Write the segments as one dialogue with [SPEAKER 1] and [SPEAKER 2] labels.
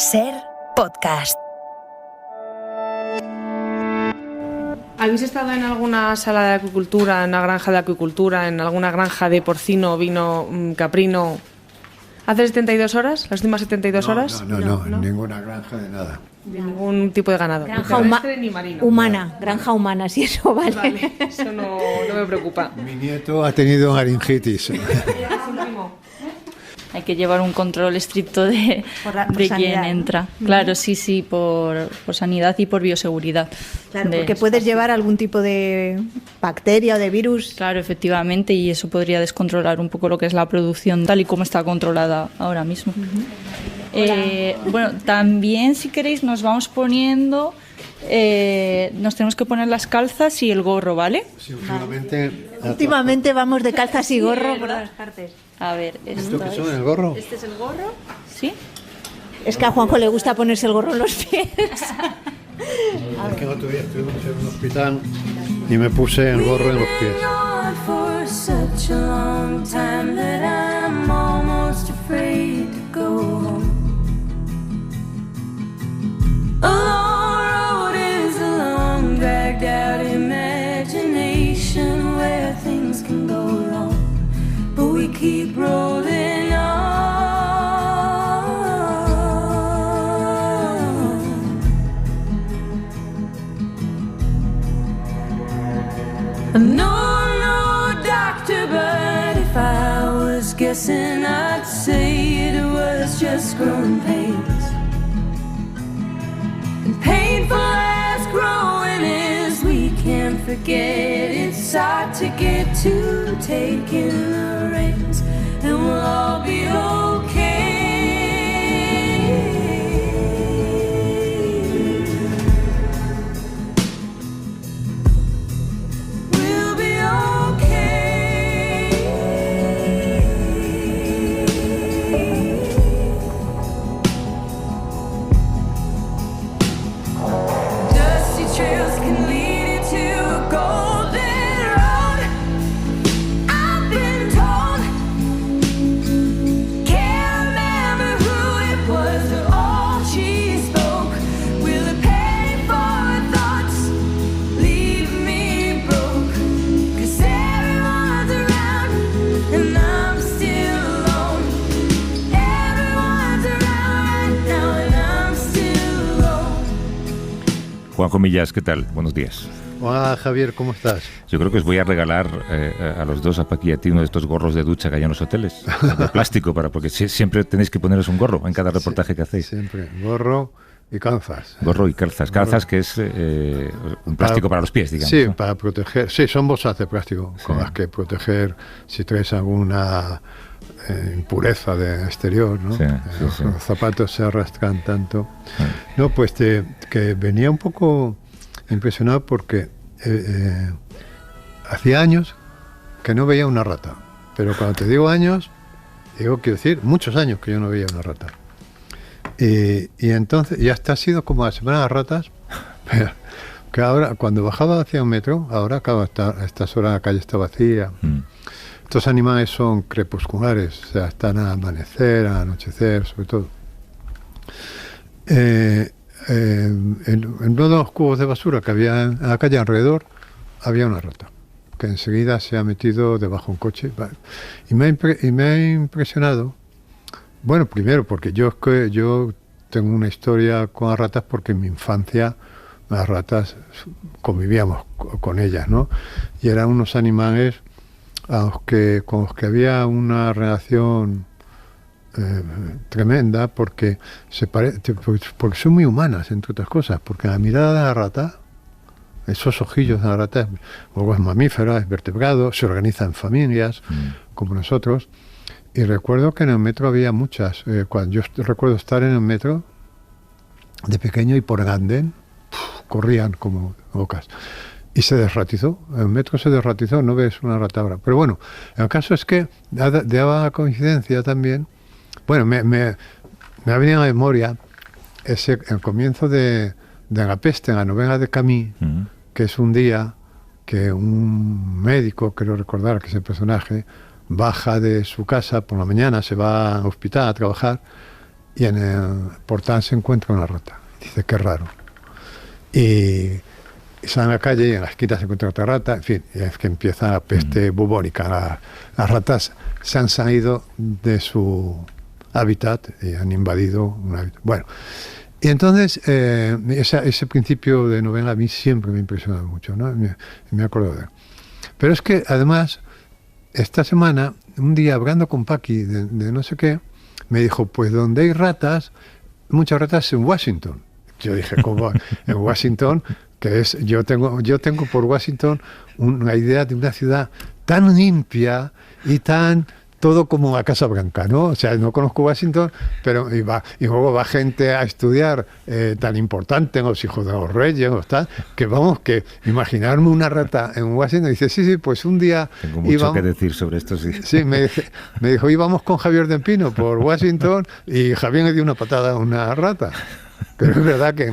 [SPEAKER 1] SER Podcast.
[SPEAKER 2] ¿Habéis estado en alguna sala de acuicultura, en una granja de acuicultura, en alguna granja de porcino, ovino, caprino? ¿Hace 72 horas? ¿Las últimas 72 horas?
[SPEAKER 3] No, en ninguna granja de nada.
[SPEAKER 2] De ningún tipo de ganado.
[SPEAKER 4] Granja
[SPEAKER 2] ni marino.
[SPEAKER 4] humana, granja humana, si eso vale.
[SPEAKER 2] Eso no me preocupa.
[SPEAKER 3] Mi nieto ha tenido laringitis.
[SPEAKER 5] Hay que llevar un control estricto de quién
[SPEAKER 4] sanidad,
[SPEAKER 5] entra.
[SPEAKER 4] ¿no?
[SPEAKER 5] Claro, sí, por sanidad y por bioseguridad.
[SPEAKER 4] Claro, porque puedes llevar algún tipo de bacteria o de virus.
[SPEAKER 5] Claro, efectivamente, y eso podría descontrolar un poco lo que es la producción tal y como está controlada ahora mismo. Bueno, también si queréis nos vamos poniendo, nos tenemos que poner las calzas y el gorro, ¿vale?
[SPEAKER 3] Sí,
[SPEAKER 4] Últimamente vamos de calzas y gorro por todas partes.
[SPEAKER 5] A ver,
[SPEAKER 3] ¿Esto qué son, el gorro?
[SPEAKER 5] ¿Este es el gorro? Sí.
[SPEAKER 4] Es que a Juanjo le gusta ponerse el gorro en los pies.
[SPEAKER 3] Es que el otro día estuvimos en un hospital y me puse el gorro en los pies.
[SPEAKER 6] Keep rolling on. No, doctor, but if I was guessing, I'd say it was just growing pains. And painful as growing is, we can't forget it's hard to get to taking the reins, and we'll all be okay. We'll be okay. Dusty trails can lead you to a golden road. I've been told. Can't remember who it was, but all she spoke. Will it pay for thoughts? Leave me broke. 'Cause everyone's around and I'm still alone. Everyone's around right now and I'm still alone.
[SPEAKER 7] Juanjo Millás, ¿qué tal? Buenos días.
[SPEAKER 3] Hola Javier, ¿cómo estás?
[SPEAKER 7] Yo creo que os voy a regalar a los dos, a Paqui y a ti, uno de estos gorros de ducha que hay en los hoteles, de plástico, porque siempre tenéis que poneros un gorro en cada reportaje que hacéis.
[SPEAKER 3] Siempre, gorro y calzas.
[SPEAKER 7] Gorro y calzas. Calzas que es un plástico para los pies, digamos.
[SPEAKER 3] Sí,
[SPEAKER 7] ¿no?
[SPEAKER 3] para proteger. Sí, son bolsas de plástico con las que proteger si traes alguna impureza de exterior, ¿no?
[SPEAKER 7] Sí.
[SPEAKER 3] Los zapatos se arrastran tanto. No, pues que venía un poco impresionado porque hacía años que no veía una rata. Pero cuando te digo años, quiero decir muchos años que yo no veía una rata. Y entonces, y hasta ha sido como la semana de las ratas, pero que ahora, cuando bajaba hacia un metro, ahora, claro, a estas horas la calle está vacía. Estos animales son crepusculares, o sea, están al amanecer, al anochecer, sobre todo. En uno de los cubos de basura que había en la calle alrededor, había una rata, que enseguida se ha metido debajo de un coche. Y me ha impresionado, bueno, primero porque yo tengo una historia con las ratas porque en mi infancia las ratas convivíamos con ellas, ¿no? Y eran unos animales con los que había una relación tremenda porque son muy humanas, entre otras cosas, porque la mirada de la rata, esos ojillos de la rata, luego es mamífero, es vertebrado, se organiza en familias, como nosotros. Y recuerdo que en el metro había muchas. Cuando yo recuerdo estar en el metro de pequeño y por el andén corrían como locas. Y se desratizó, el metro se desratizó, no ves una rata ahora. Pero bueno, el caso es que daba coincidencia también. Bueno, me ha venido a la memoria el comienzo de la peste en la novela de Camus, que es un día que un médico, creo recordar que es el personaje, baja de su casa por la mañana, se va al hospital a trabajar y en el portal se encuentra una rata. Dice, qué raro. Y sale a la calle y en la esquina se encuentra otra rata, en fin, y es que empieza la peste bubónica. Las ratas se han salido de su hábitat y han invadido un hábitat. Bueno, y entonces ese principio de novela a mí siempre me ha impresionado mucho, ¿no? Me acuerdo de él. Pero es que además, esta semana, un día hablando con Paqui de no sé qué, me dijo, pues donde hay ratas, muchas ratas en Washington. Yo dije, ¿cómo? En Washington, que es, yo tengo por Washington una idea de una ciudad tan limpia y tan todo como la Casa Blanca, ¿no? O sea, no conozco Washington, pero y luego va gente a estudiar tan importante, los hijos de los reyes, o tal, que vamos, que imaginarme una rata en Washington, dice, sí, pues un día...
[SPEAKER 7] Tengo mucho que decir sobre esto, sí.
[SPEAKER 3] Sí, me dijo, íbamos con Javier de Pino por Washington y Javier le dio una patada a una rata. Pero es verdad que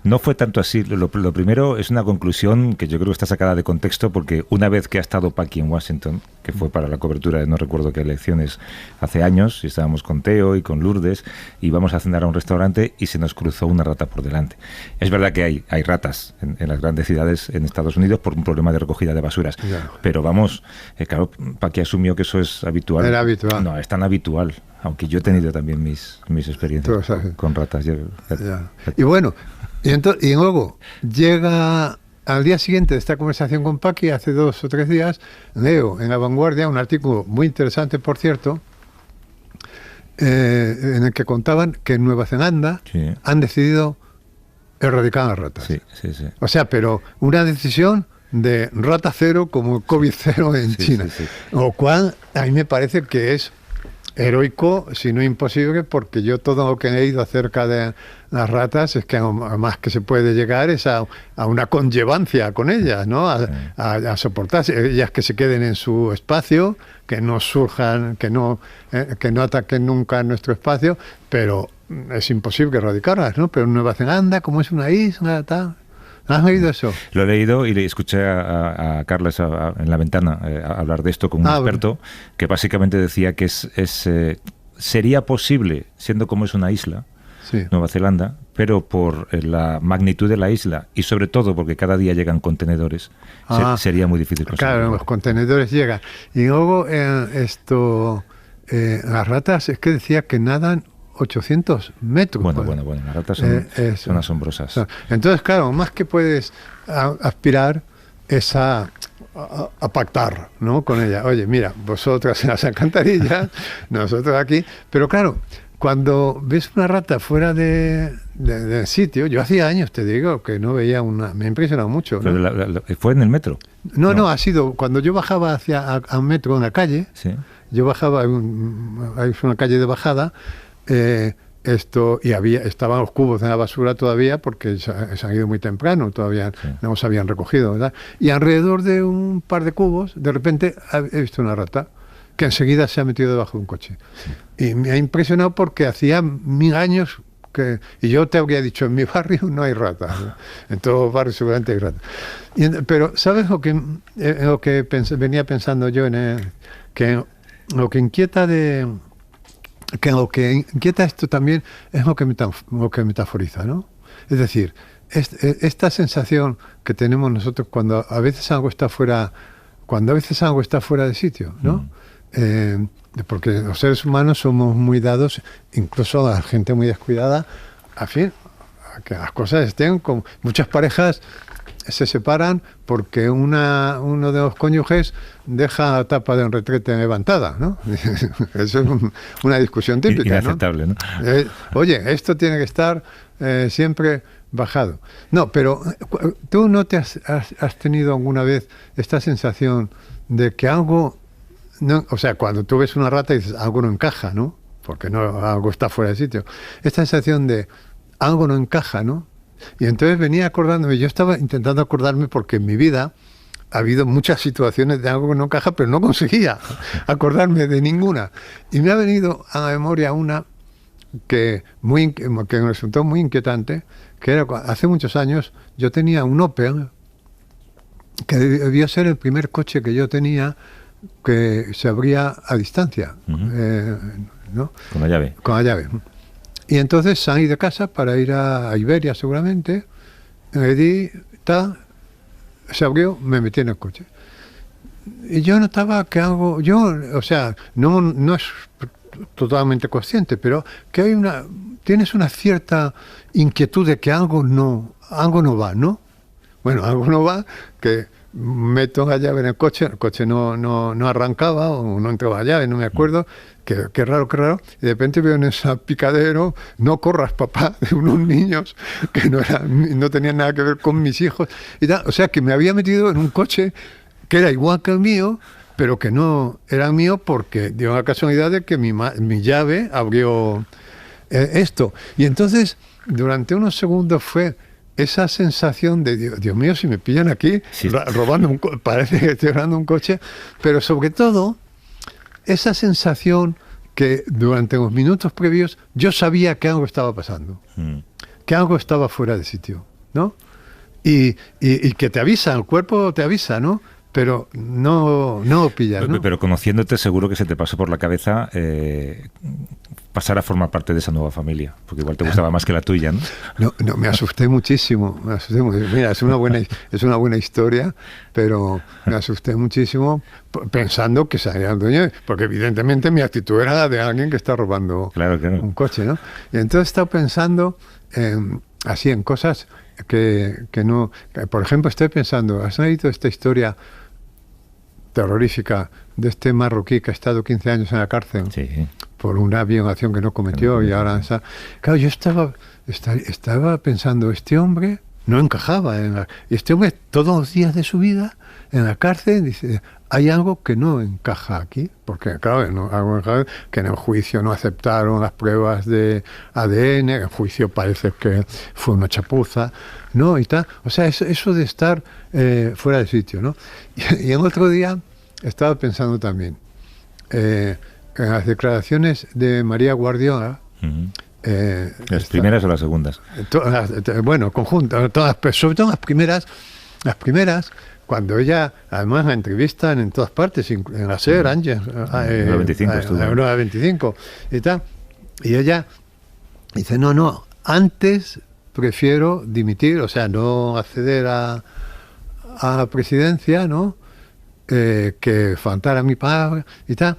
[SPEAKER 7] no fue tanto así. Lo primero es una conclusión que yo creo que está sacada de contexto, porque una vez que ha estado Paqui en Washington, que fue para la cobertura de no recuerdo qué elecciones hace años, y estábamos con Teo y con Lourdes, y íbamos a cenar a un restaurante y se nos cruzó una rata por delante. Es verdad que hay ratas en las grandes ciudades en Estados Unidos por un problema de recogida de basuras, pero vamos, claro, Paqui asumió que eso es habitual.
[SPEAKER 3] Era habitual.
[SPEAKER 7] No, es tan habitual. Aunque yo he tenido también mis experiencias con ratas.
[SPEAKER 3] Y bueno, y luego llega al día siguiente de esta conversación con Paqui, hace 2 o 3 días, leo en La Vanguardia un artículo muy interesante, por cierto, en el que contaban que en Nueva Zelanda han decidido erradicar las ratas.
[SPEAKER 7] Sí.
[SPEAKER 3] O sea, pero una decisión de rata cero como COVID cero en China.
[SPEAKER 7] Sí.
[SPEAKER 3] Lo cual a mí me parece que es heroico, si no imposible, porque yo todo lo que he leído acerca de las ratas es que más que se puede llegar es a una conllevancia con ellas, ¿no? A soportarse, ellas que se queden en su espacio, que no surjan, que no ataquen nunca nuestro espacio, pero es imposible erradicarlas, ¿no? Pero en Nueva Zelanda, como es una isla, tal... ¿Has leído eso?
[SPEAKER 7] Lo he leído y le escuché a Carles en la ventana hablar de esto con un experto que básicamente decía que sería posible, siendo como es una isla, Nueva Zelanda, pero por la magnitud de la isla y sobre todo porque cada día llegan contenedores, sería muy difícil conseguirlo.
[SPEAKER 3] Claro, los contenedores llegan. Y luego las ratas, es que decía que nadan 800 metros.
[SPEAKER 7] Bueno, las ratas son asombrosas.
[SPEAKER 3] Entonces, claro, más que puedes aspirar es a pactar, ¿no? Con ella. Oye, mira, vosotras en las alcantarillas, nosotros aquí. Pero claro, cuando ves una rata fuera del sitio, yo hacía años, te digo, que no veía una... Me ha impresionado mucho, ¿no?
[SPEAKER 7] Pero ¿fue en el metro?
[SPEAKER 3] No, ha sido cuando yo bajaba a un metro en la calle.
[SPEAKER 7] Sí.
[SPEAKER 3] Yo bajaba, hay una calle de bajada, y estaban los cubos de la basura todavía porque se han ido muy temprano, todavía no se habían recogido, ¿verdad? Y alrededor de un par de cubos, de repente he visto una rata que enseguida se ha metido debajo de un coche. Y me ha impresionado porque hacía 1000 años y yo te habría dicho, en mi barrio no hay ratas, ¿no? En todos los barrios seguramente hay ratas. Pero ¿sabes lo que venía pensando yo? Que lo que inquieta esto también es lo que metaforiza, ¿no? Es decir, esta sensación que tenemos nosotros cuando a veces algo está fuera de sitio, ¿no? Porque los seres humanos somos muy dados, incluso a la gente muy descuidada, a que las cosas estén como muchas parejas se separan porque uno de los cónyuges deja la tapa de un retrete levantada, ¿no? Eso es una discusión típica,
[SPEAKER 7] inaceptable, ¿no?
[SPEAKER 3] Oye, esto tiene que estar siempre bajado. No, pero ¿tú no te has tenido alguna vez esta sensación de que algo... No, o sea, cuando tú ves una rata y dices, algo no encaja, ¿no? Porque algo está fuera de sitio. Esta sensación de algo no encaja, ¿no? Y entonces venía acordándome, yo estaba intentando acordarme porque en mi vida ha habido muchas situaciones de algo que no encaja, pero no conseguía acordarme de ninguna. Y me ha venido a la memoria una que me resultó muy inquietante, que era hace muchos años, yo tenía un Opel, que debió ser el primer coche que yo tenía que se abría a distancia, ¿no?
[SPEAKER 7] Con la llave.
[SPEAKER 3] Con la llave. Y entonces salí de casa para ir a Iberia seguramente, me di, se abrió, me metí en el coche. Y yo notaba que algo, o sea, no es totalmente consciente, pero que tienes una cierta inquietud de que algo no va, ¿no? Bueno, algo no va, que meto la llave en el coche no arrancaba o no entraba la llave, no me acuerdo, qué raro, y de repente veo en ese picadero, no corras papá, de unos niños que no tenían nada que ver con mis hijos, y tal. O sea que me había metido en un coche que era igual que el mío, pero que no era mío porque dio la casualidad de que mi llave abrió esto. Y entonces, durante unos segundos fue esa sensación de, Dios mío, si me pillan aquí,
[SPEAKER 7] sí,
[SPEAKER 3] robando parece que estoy robando un coche, pero sobre todo, esa sensación que durante los minutos previos yo sabía que algo estaba pasando, que algo estaba fuera de sitio, ¿no? Y que te avisa, el cuerpo te avisa, ¿no? Pero no pillas, ¿no?
[SPEAKER 7] Pero conociéndote seguro que se te pasó por la cabeza pasar a formar parte de esa nueva familia, porque igual te gustaba más que la tuya, ¿no?
[SPEAKER 3] No, me asusté muchísimo. Mira, es una buena historia, pero me asusté muchísimo pensando que salía el dueño, porque evidentemente mi actitud era la de alguien que está robando un coche, ¿no? Y entonces he estado pensando así en cosas que no... Por ejemplo, estoy pensando, ¿has leído esta historia terrorífica de este marroquí que ha estado 15 años en la cárcel?
[SPEAKER 7] Sí.
[SPEAKER 3] Por una violación que no cometió y ahora está... Claro, yo estaba pensando, este hombre no encajaba este hombre todos los días de su vida en la cárcel dice, hay algo que no encaja aquí, porque claro, que en el juicio no aceptaron las pruebas de ADN, en el juicio parece que fue una chapuza, ¿no? Y tal, o sea, eso de estar fuera de sitio, ¿no? Y el otro día estaba pensando también en las declaraciones de María Guardiola.
[SPEAKER 7] ¿Las primeras o las segundas?
[SPEAKER 3] Bueno, conjunto, sobre todo las primeras, cuando ella, además la entrevistan en todas partes, en la SER, Ángel, en 25 y tal, y ella dice, no, antes prefiero dimitir, o sea, no acceder a la presidencia, ¿no? Que faltar a mi palabra y tal.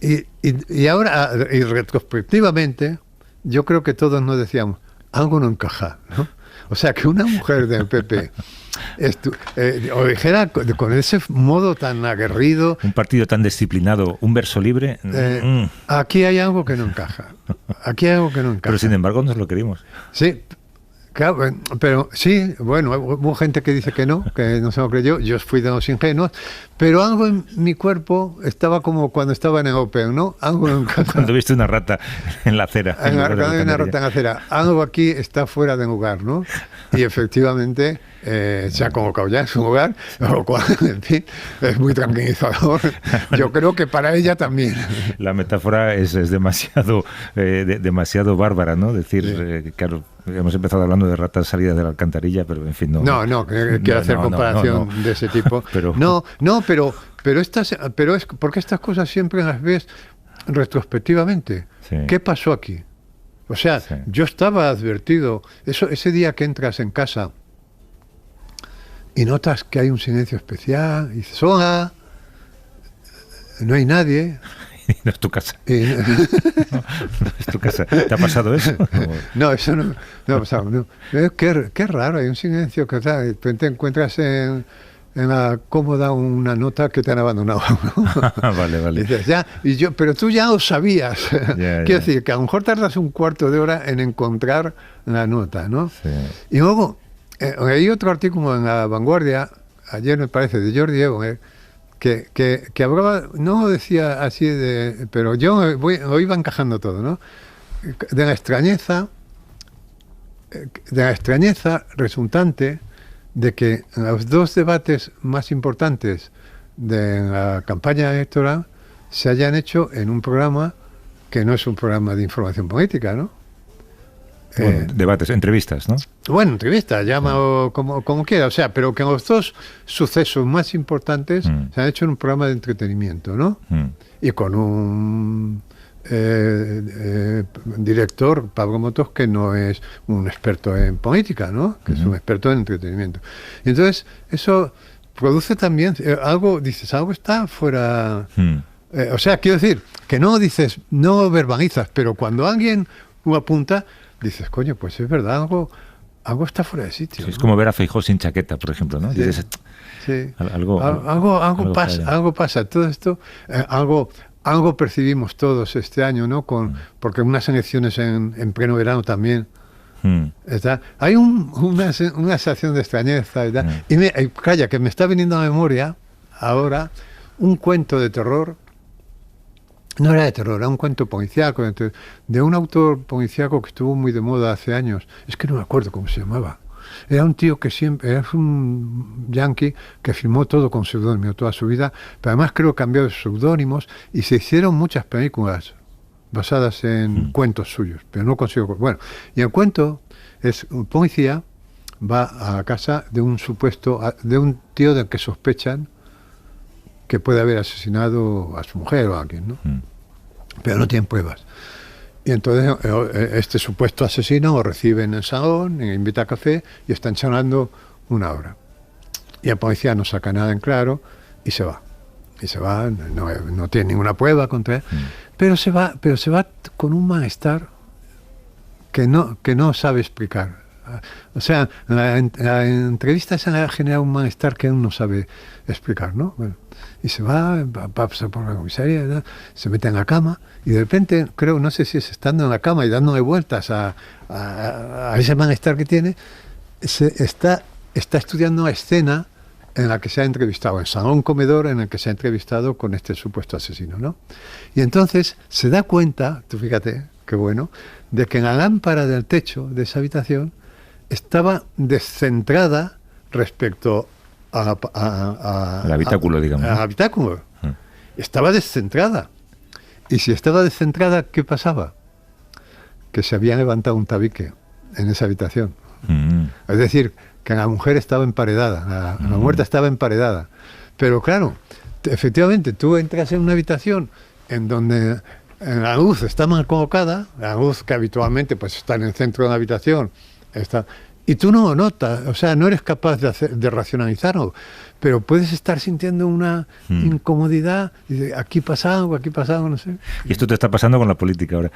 [SPEAKER 3] Y ahora, y retrospectivamente, yo creo que todos nos decíamos, algo no encaja, ¿no? O sea, que una mujer del PP o dijera con ese modo tan aguerrido...
[SPEAKER 7] Un partido tan disciplinado, un verso libre...
[SPEAKER 3] Aquí hay algo que no encaja. Aquí hay algo que no encaja.
[SPEAKER 7] Pero sin embargo nos lo querimos.
[SPEAKER 3] Sí, claro, pero sí, bueno, hubo gente que dice que no se lo creyó, yo fui de los ingenuos, pero algo en mi cuerpo estaba como cuando estaba en el Open, ¿no? Algo en
[SPEAKER 7] cuando viste una rata en la acera.
[SPEAKER 3] Cuando hay una rata en la acera, algo aquí está fuera de lugar, ¿no? Y efectivamente se ha colocado ya en su lugar, lo cual, en fin, es muy tranquilizador. Yo creo que para ella también.
[SPEAKER 7] La metáfora es demasiado bárbara, ¿no? Decir, claro, hemos empezado hablando de ratas salidas de la alcantarilla, pero en fin, no.
[SPEAKER 3] No, quiero hacer comparación de ese tipo. Pero es porque estas cosas siempre las ves retrospectivamente. Sí. ¿Qué pasó aquí? O sea, sí. Yo estaba advertido. Ese día que entras en casa y notas que hay un silencio especial, y dices, hola, no hay nadie.
[SPEAKER 7] No es tu casa. No es tu casa. ¿Te ha pasado eso?
[SPEAKER 3] No, eso no ha pasado. No. Qué raro, hay un silencio que de repente encuentras en la cómoda una nota que te han abandonado, ¿no?
[SPEAKER 7] Vale.
[SPEAKER 3] Y dices, pero tú ya lo sabías. Quiero decir, que a lo mejor tardas un cuarto de hora en encontrar la nota, ¿no? Sí. Y luego, hay otro artículo en La Vanguardia, ayer me parece, de Jordi Egon, que hablaba, no lo decía así, pero yo lo iba encajando todo, ¿no? De la extrañeza resultante de que los dos debates más importantes de la campaña electoral se hayan hecho en un programa que no es un programa de información política, ¿no?
[SPEAKER 7] Bueno, debates, entrevistas, ¿no?
[SPEAKER 3] Bueno, entrevistas, llámalo como quiera, o sea, pero que los dos sucesos más importantes se han hecho en un programa de entretenimiento, ¿no? Y con un director, Pablo Motos, que no es un experto en política, ¿no? Que es un experto en entretenimiento. Y entonces, eso produce también algo, dices, algo está fuera... o sea, quiero decir, que no dices, no verbalizas, pero cuando alguien lo apunta, dices, coño, pues es verdad, algo está fuera de sitio.
[SPEAKER 7] Sí, es
[SPEAKER 3] ¿no?
[SPEAKER 7] como ver a Feijóo sin chaqueta, por ejemplo, ¿no?
[SPEAKER 3] Sí.
[SPEAKER 7] Dices,
[SPEAKER 3] Sí.
[SPEAKER 7] algo
[SPEAKER 3] pasa, algo pasa. Todo esto, algo percibimos todos este año, ¿no? Porque unas elecciones en pleno verano también. Hay una sensación de extrañeza y tal. Y calla, que me está viniendo a la memoria ahora un cuento de terror. No era de terror, era un cuento policíaco de un autor policíaco que estuvo muy de moda hace años. Es que no me acuerdo cómo se llamaba. Era un tío que siempre, era un yankee que firmó todo con seudónimo toda su vida, pero además creo que cambió de seudónimos y se hicieron muchas películas basadas en cuentos suyos, pero no consigo... Bueno, y el cuento es un policía va a la casa de un tío del que sospechan que puede haber asesinado a su mujer o a alguien, ¿no? Pero no tienen pruebas. Y entonces este supuesto asesino lo recibe en el salón, le invita a café y están charlando 1 hora. Y el policía no saca nada en claro y se va. Y se va, no tiene ninguna prueba contra él, pero se va con un malestar que no sabe explicar. O sea, la entrevista se ha generado un malestar que él no sabe explicar, ¿no? Bueno, y se va pasar por la comisaría, ¿no? Se mete en la cama y de repente, no sé si es estando en la cama y dándole vueltas a ese malestar que tiene, está estudiando una escena en la que se ha entrevistado, el salón comedor en el que se ha entrevistado con este supuesto asesino, ¿no? Y entonces se da cuenta, tú fíjate, qué bueno, de que en la lámpara del techo de esa habitación estaba descentrada respecto
[SPEAKER 7] al habitáculo, digamos.
[SPEAKER 3] Al habitáculo. Estaba descentrada. Y si estaba descentrada, ¿qué pasaba? Que se había levantado un tabique en esa habitación. Es decir, que la mujer estaba emparedada, la muerta estaba emparedada. Pero claro, efectivamente, tú entras en una habitación en donde la luz está mal colocada, la luz que habitualmente pues está en el centro de la habitación, y tú no lo notas, o sea, no eres capaz de racionalizarlo, pero puedes estar sintiendo una incomodidad, y de, aquí pasa algo, no sé.
[SPEAKER 7] Y esto te está pasando con la política ahora.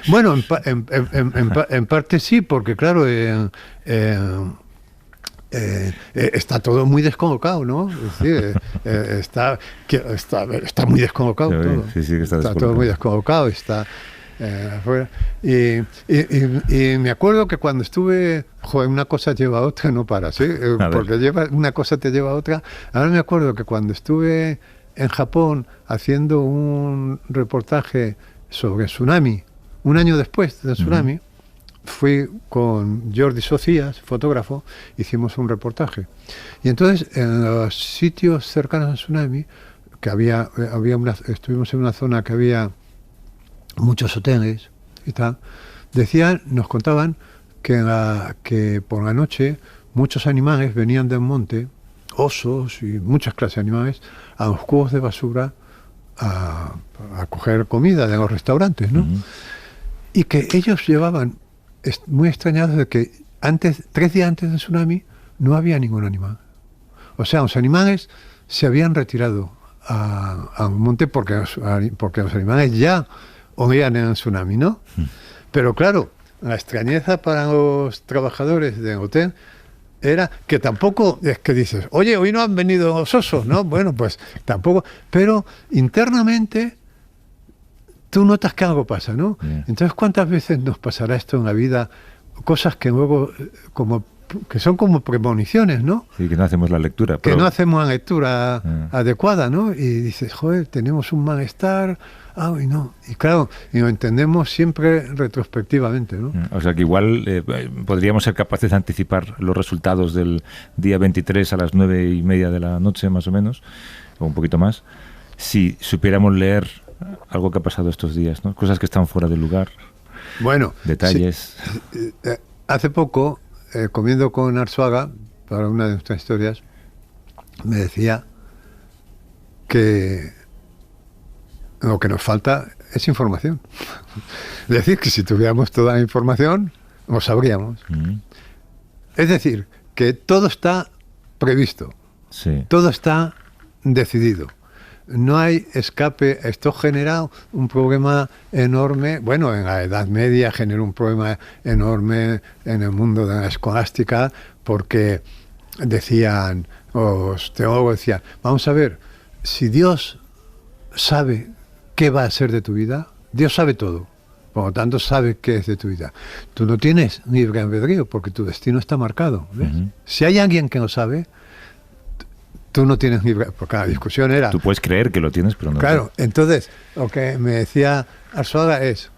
[SPEAKER 3] Bueno, en parte sí, porque claro, está todo muy descolocado, ¿no? Es decir, está muy descolocado todo.
[SPEAKER 7] Sí, que está
[SPEAKER 3] todo muy descolocado, está afuera. Y me acuerdo que cuando estuve, una cosa lleva a otra, no paras, porque una cosa te lleva a otra. Ahora me acuerdo que cuando estuve en Japón haciendo un reportaje sobre tsunami, un año después del tsunami, fui con Jordi Socias, fotógrafo, hicimos un reportaje. Y entonces, en los sitios cercanos al tsunami, que estuvimos en una zona que había muchos hoteles y tal, nos contaban que por la noche muchos animales venían del monte, osos y muchas clases de animales, a los cubos de basura a coger comida de los restaurantes, ¿no? Y que ellos llevaban muy extrañados de que 3 días antes del tsunami no había ningún animal. O sea, los animales se habían retirado al monte porque los animales ya olían en el tsunami, ¿no? Pero claro, la extrañeza para los trabajadores del hotel era que tampoco es que dices, oye, hoy no han venido los osos, ¿no? Bueno, pues tampoco, pero internamente tú notas que algo pasa, ¿no? Entonces, ¿cuántas veces nos pasará esto en la vida? Cosas que luego, que son como premoniciones, ¿no?
[SPEAKER 7] Sí, que no hacemos la lectura.
[SPEAKER 3] Que no hacemos la lectura adecuada, ¿no? Y dices, joder, tenemos un malestar, y no. Y claro, y lo entendemos siempre retrospectivamente, ¿no?
[SPEAKER 7] O sea que igual podríamos ser capaces de anticipar los resultados del día 23 a las 9:30 de la noche, más o menos, o un poquito más, si supiéramos leer algo que ha pasado estos días, ¿no? Cosas que están fuera de lugar.
[SPEAKER 3] Bueno,
[SPEAKER 7] detalles.
[SPEAKER 3] Sí, hace poco, comiendo con Arzuaga, para una de nuestras historias, me decía que lo que nos falta es información. Es decir, que si tuviéramos toda la información, lo sabríamos. Es decir, que todo está previsto,
[SPEAKER 7] Sí.
[SPEAKER 3] todo está decidido. No hay escape. Esto genera un problema enorme. Bueno, en la Edad Media generó un problema enorme en el mundo de la escolástica, porque decían, los teólogos decían, vamos a ver, si Dios sabe qué va a ser de tu vida, Dios sabe todo. Por lo tanto, sabe qué es de tu vida. Tú no tienes libre albedrío porque tu destino está marcado. ¿Ves? Si hay alguien que no sabe, tú no tienes libre. Porque la discusión era.
[SPEAKER 7] Tú puedes creer que lo tienes, pero no.
[SPEAKER 3] Claro, entonces, lo que me decía Arzuaga es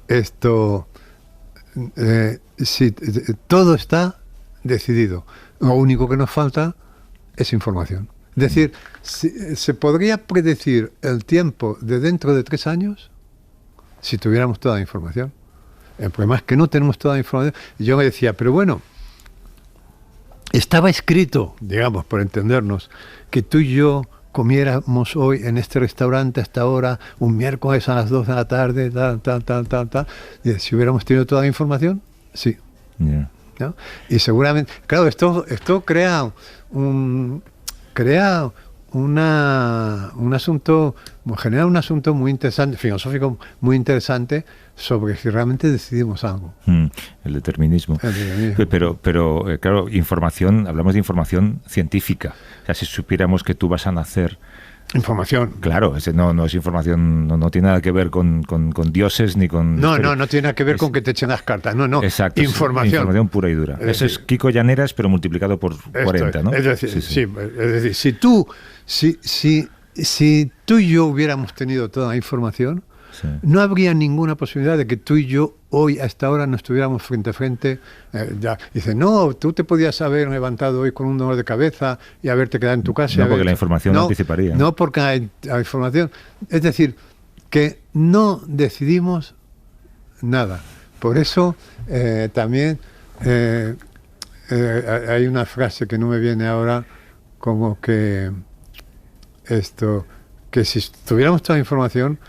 [SPEAKER 3] esto: si todo está decidido, lo único que nos falta es información. Es decir, se podría predecir el tiempo de dentro de 3 años si tuviéramos toda la información. El problema es que no tenemos toda la información. Y yo me decía, pero bueno, estaba escrito, digamos, por entendernos, que tú y yo comiéramos hoy en este restaurante hasta ahora, un miércoles a las 2 de la tarde, tal. Y si hubiéramos tenido toda la información, sí.
[SPEAKER 7] Yeah.
[SPEAKER 3] ¿No? Y seguramente, claro, esto crea un asunto, genera un asunto muy interesante, filosófico muy interesante, sobre si realmente decidimos algo.
[SPEAKER 7] El determinismo. Pero claro, información, hablamos de información científica. O sea, si supiéramos que tú vas a nacer.
[SPEAKER 3] Información.
[SPEAKER 7] Claro, no es información, no tiene nada que ver con dioses ni con...
[SPEAKER 3] No tiene nada que ver con que te echen las cartas. No.
[SPEAKER 7] Exacto.
[SPEAKER 3] Información.
[SPEAKER 7] Información pura y dura. Eso es Kiko Llaneras, pero multiplicado por 40, ¿no?
[SPEAKER 3] Es decir,
[SPEAKER 7] Sí.
[SPEAKER 3] Es decir, si tú y yo hubiéramos tenido toda la información,
[SPEAKER 7] Sí.
[SPEAKER 3] no habría ninguna posibilidad de que tú y yo hoy a esta hora no estuviéramos frente a frente. Dice, no, tú te podías haber levantado hoy con un dolor de cabeza y haberte quedado en tu casa.
[SPEAKER 7] No, porque la información lo anticiparía.
[SPEAKER 3] No, porque la información. Es decir, que no decidimos nada. Por eso también hay una frase que no me viene ahora, como que que si tuviéramos toda la información,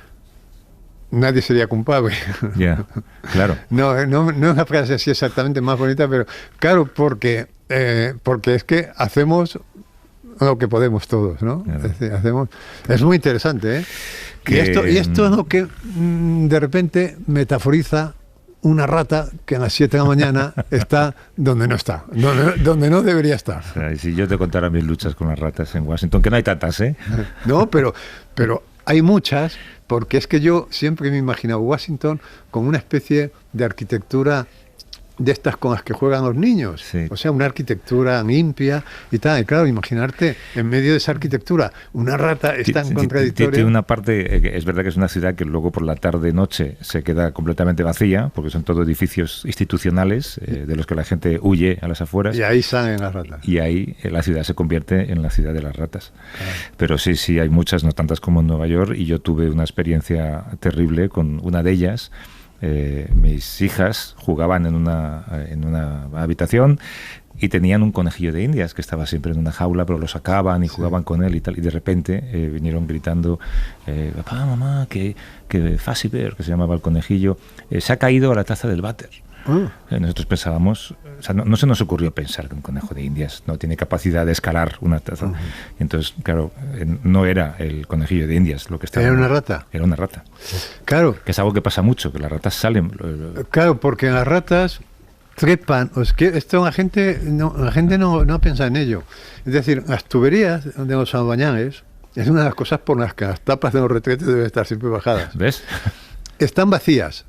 [SPEAKER 3] nadie sería culpable.
[SPEAKER 7] Ya, claro.
[SPEAKER 3] No es una frase así exactamente más bonita, pero claro, porque es que hacemos lo que podemos todos, ¿no?
[SPEAKER 7] Claro.
[SPEAKER 3] Es decir, es muy interesante, ¿eh? Y esto es lo que de repente metaforiza una rata que a las 7 de la mañana está donde no está, donde no debería estar.
[SPEAKER 7] O sea, si yo te contara mis luchas con las ratas en Washington, que no hay tantas, ¿eh?
[SPEAKER 3] No, pero hay muchas, porque es que yo siempre me he imaginado Washington como una especie de arquitectura de estas con las que juegan los niños.
[SPEAKER 7] Sí.
[SPEAKER 3] O sea, una arquitectura limpia y tal. Y claro, imaginarte en medio de esa arquitectura una rata es tan contradictoria.
[SPEAKER 7] Tiene una parte, es verdad que es una ciudad que luego por la tarde-noche se queda completamente vacía, porque son todos edificios institucionales de los que la gente huye a las afueras.
[SPEAKER 3] Y ahí salen las ratas.
[SPEAKER 7] Y ahí la ciudad se convierte en la ciudad de las ratas. Claro. Pero sí, hay muchas, no tantas como en Nueva York, y yo tuve una experiencia terrible con una de ellas. Mis hijas jugaban en una habitación y tenían un conejillo de indias que estaba siempre en una jaula, pero lo sacaban y jugaban con él y tal, y de repente vinieron gritando, papá, mamá, que Fuzzy Bear, que se llamaba el conejillo, se ha caído a la taza del váter. Nosotros pensábamos, o sea, no se nos ocurrió pensar que un conejo de indias no tiene capacidad de escalar una taza. Entonces, claro, no era el conejillo de indias lo que estaba.
[SPEAKER 3] ¿Era una rata?
[SPEAKER 7] Era una rata.
[SPEAKER 3] Claro.
[SPEAKER 7] Que es algo que pasa mucho, que las ratas salen.
[SPEAKER 3] Claro, porque las ratas trepan. Esto la gente no piensa en ello. Es decir, las tuberías de los albañales es una de las cosas por las que las tapas de los retretes deben estar siempre bajadas.
[SPEAKER 7] ¿Ves?
[SPEAKER 3] Están vacías.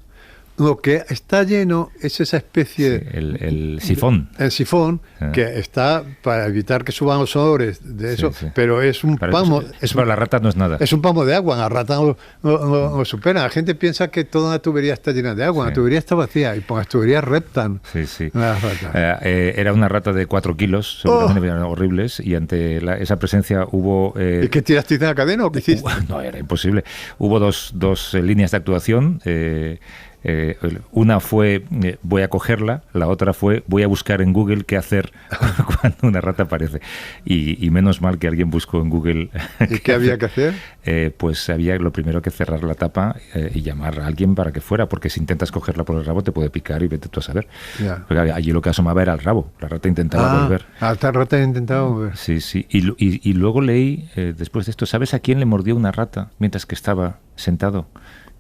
[SPEAKER 3] Lo que está lleno es esa especie...
[SPEAKER 7] Sí, el sifón.
[SPEAKER 3] El sifón, que está para evitar que suban los olores de eso,
[SPEAKER 7] sí.
[SPEAKER 3] Pero es un pamo...
[SPEAKER 7] Para la rata no es nada.
[SPEAKER 3] Es un pamo de agua, la rata lo supera. La gente piensa que toda la tubería está llena de agua, la tubería está vacía y por las tuberías reptan las ratas.
[SPEAKER 7] Era una rata de 4 kilos, seguramente eran horribles, y ante esa presencia hubo...
[SPEAKER 3] ¿Y qué tiraste de la cadena o qué hiciste?
[SPEAKER 7] No, era imposible. Hubo dos líneas de actuación. Una fue voy a cogerla, la otra fue voy a buscar en Google qué hacer cuando una rata aparece. Y menos mal que alguien buscó en Google.
[SPEAKER 3] ¿Y qué había que hacer?
[SPEAKER 7] Pues había lo primero que cerrar la tapa y llamar a alguien para que fuera, porque si intentas cogerla por el rabo te puede picar y vete tú a saber.
[SPEAKER 3] Ya.
[SPEAKER 7] Porque allí lo que asomaba era el rabo. La rata intentaba volver.
[SPEAKER 3] Esta rata ha intentado volver.
[SPEAKER 7] Sí, sí. Y luego leí, después de esto, ¿sabes a quién le mordió una rata mientras que estaba sentado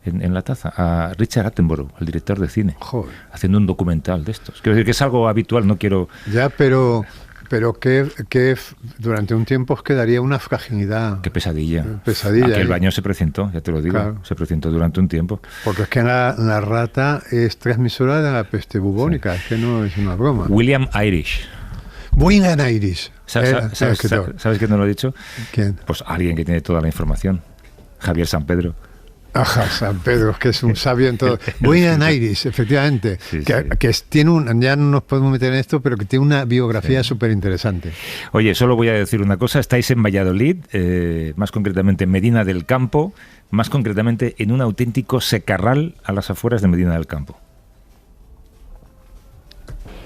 [SPEAKER 7] en la taza? A Richard Attenborough, el director de cine,
[SPEAKER 3] Joder.
[SPEAKER 7] haciendo un documental de estos. Quiero decir que es algo habitual, no quiero...
[SPEAKER 3] Ya, pero que durante un tiempo os quedaría una fragilidad.
[SPEAKER 7] Qué pesadilla.
[SPEAKER 3] Pesadilla,
[SPEAKER 7] Aquel
[SPEAKER 3] ¿eh?
[SPEAKER 7] baño se precintó, ya te lo digo.
[SPEAKER 3] Claro.
[SPEAKER 7] Se precintó durante un tiempo.
[SPEAKER 3] Porque es que la rata es transmisora de la peste bubónica, es que no es una broma.
[SPEAKER 7] William Irish.
[SPEAKER 3] William Irish.
[SPEAKER 7] ¿Sabes quién no lo he dicho?
[SPEAKER 3] ¿Quién?
[SPEAKER 7] Pues alguien que tiene toda la información. Javier San Pedro.
[SPEAKER 3] Ajá, San Pedro, que es un sabio en todo. William Irish, efectivamente,
[SPEAKER 7] Sí,
[SPEAKER 3] que tiene ya no nos podemos meter en esto, pero que tiene una biografía súper interesante.
[SPEAKER 7] Oye, solo voy a decir una cosa. Estáis en Valladolid, más concretamente en Medina del Campo, más concretamente en un auténtico secarral a las afueras de Medina del Campo.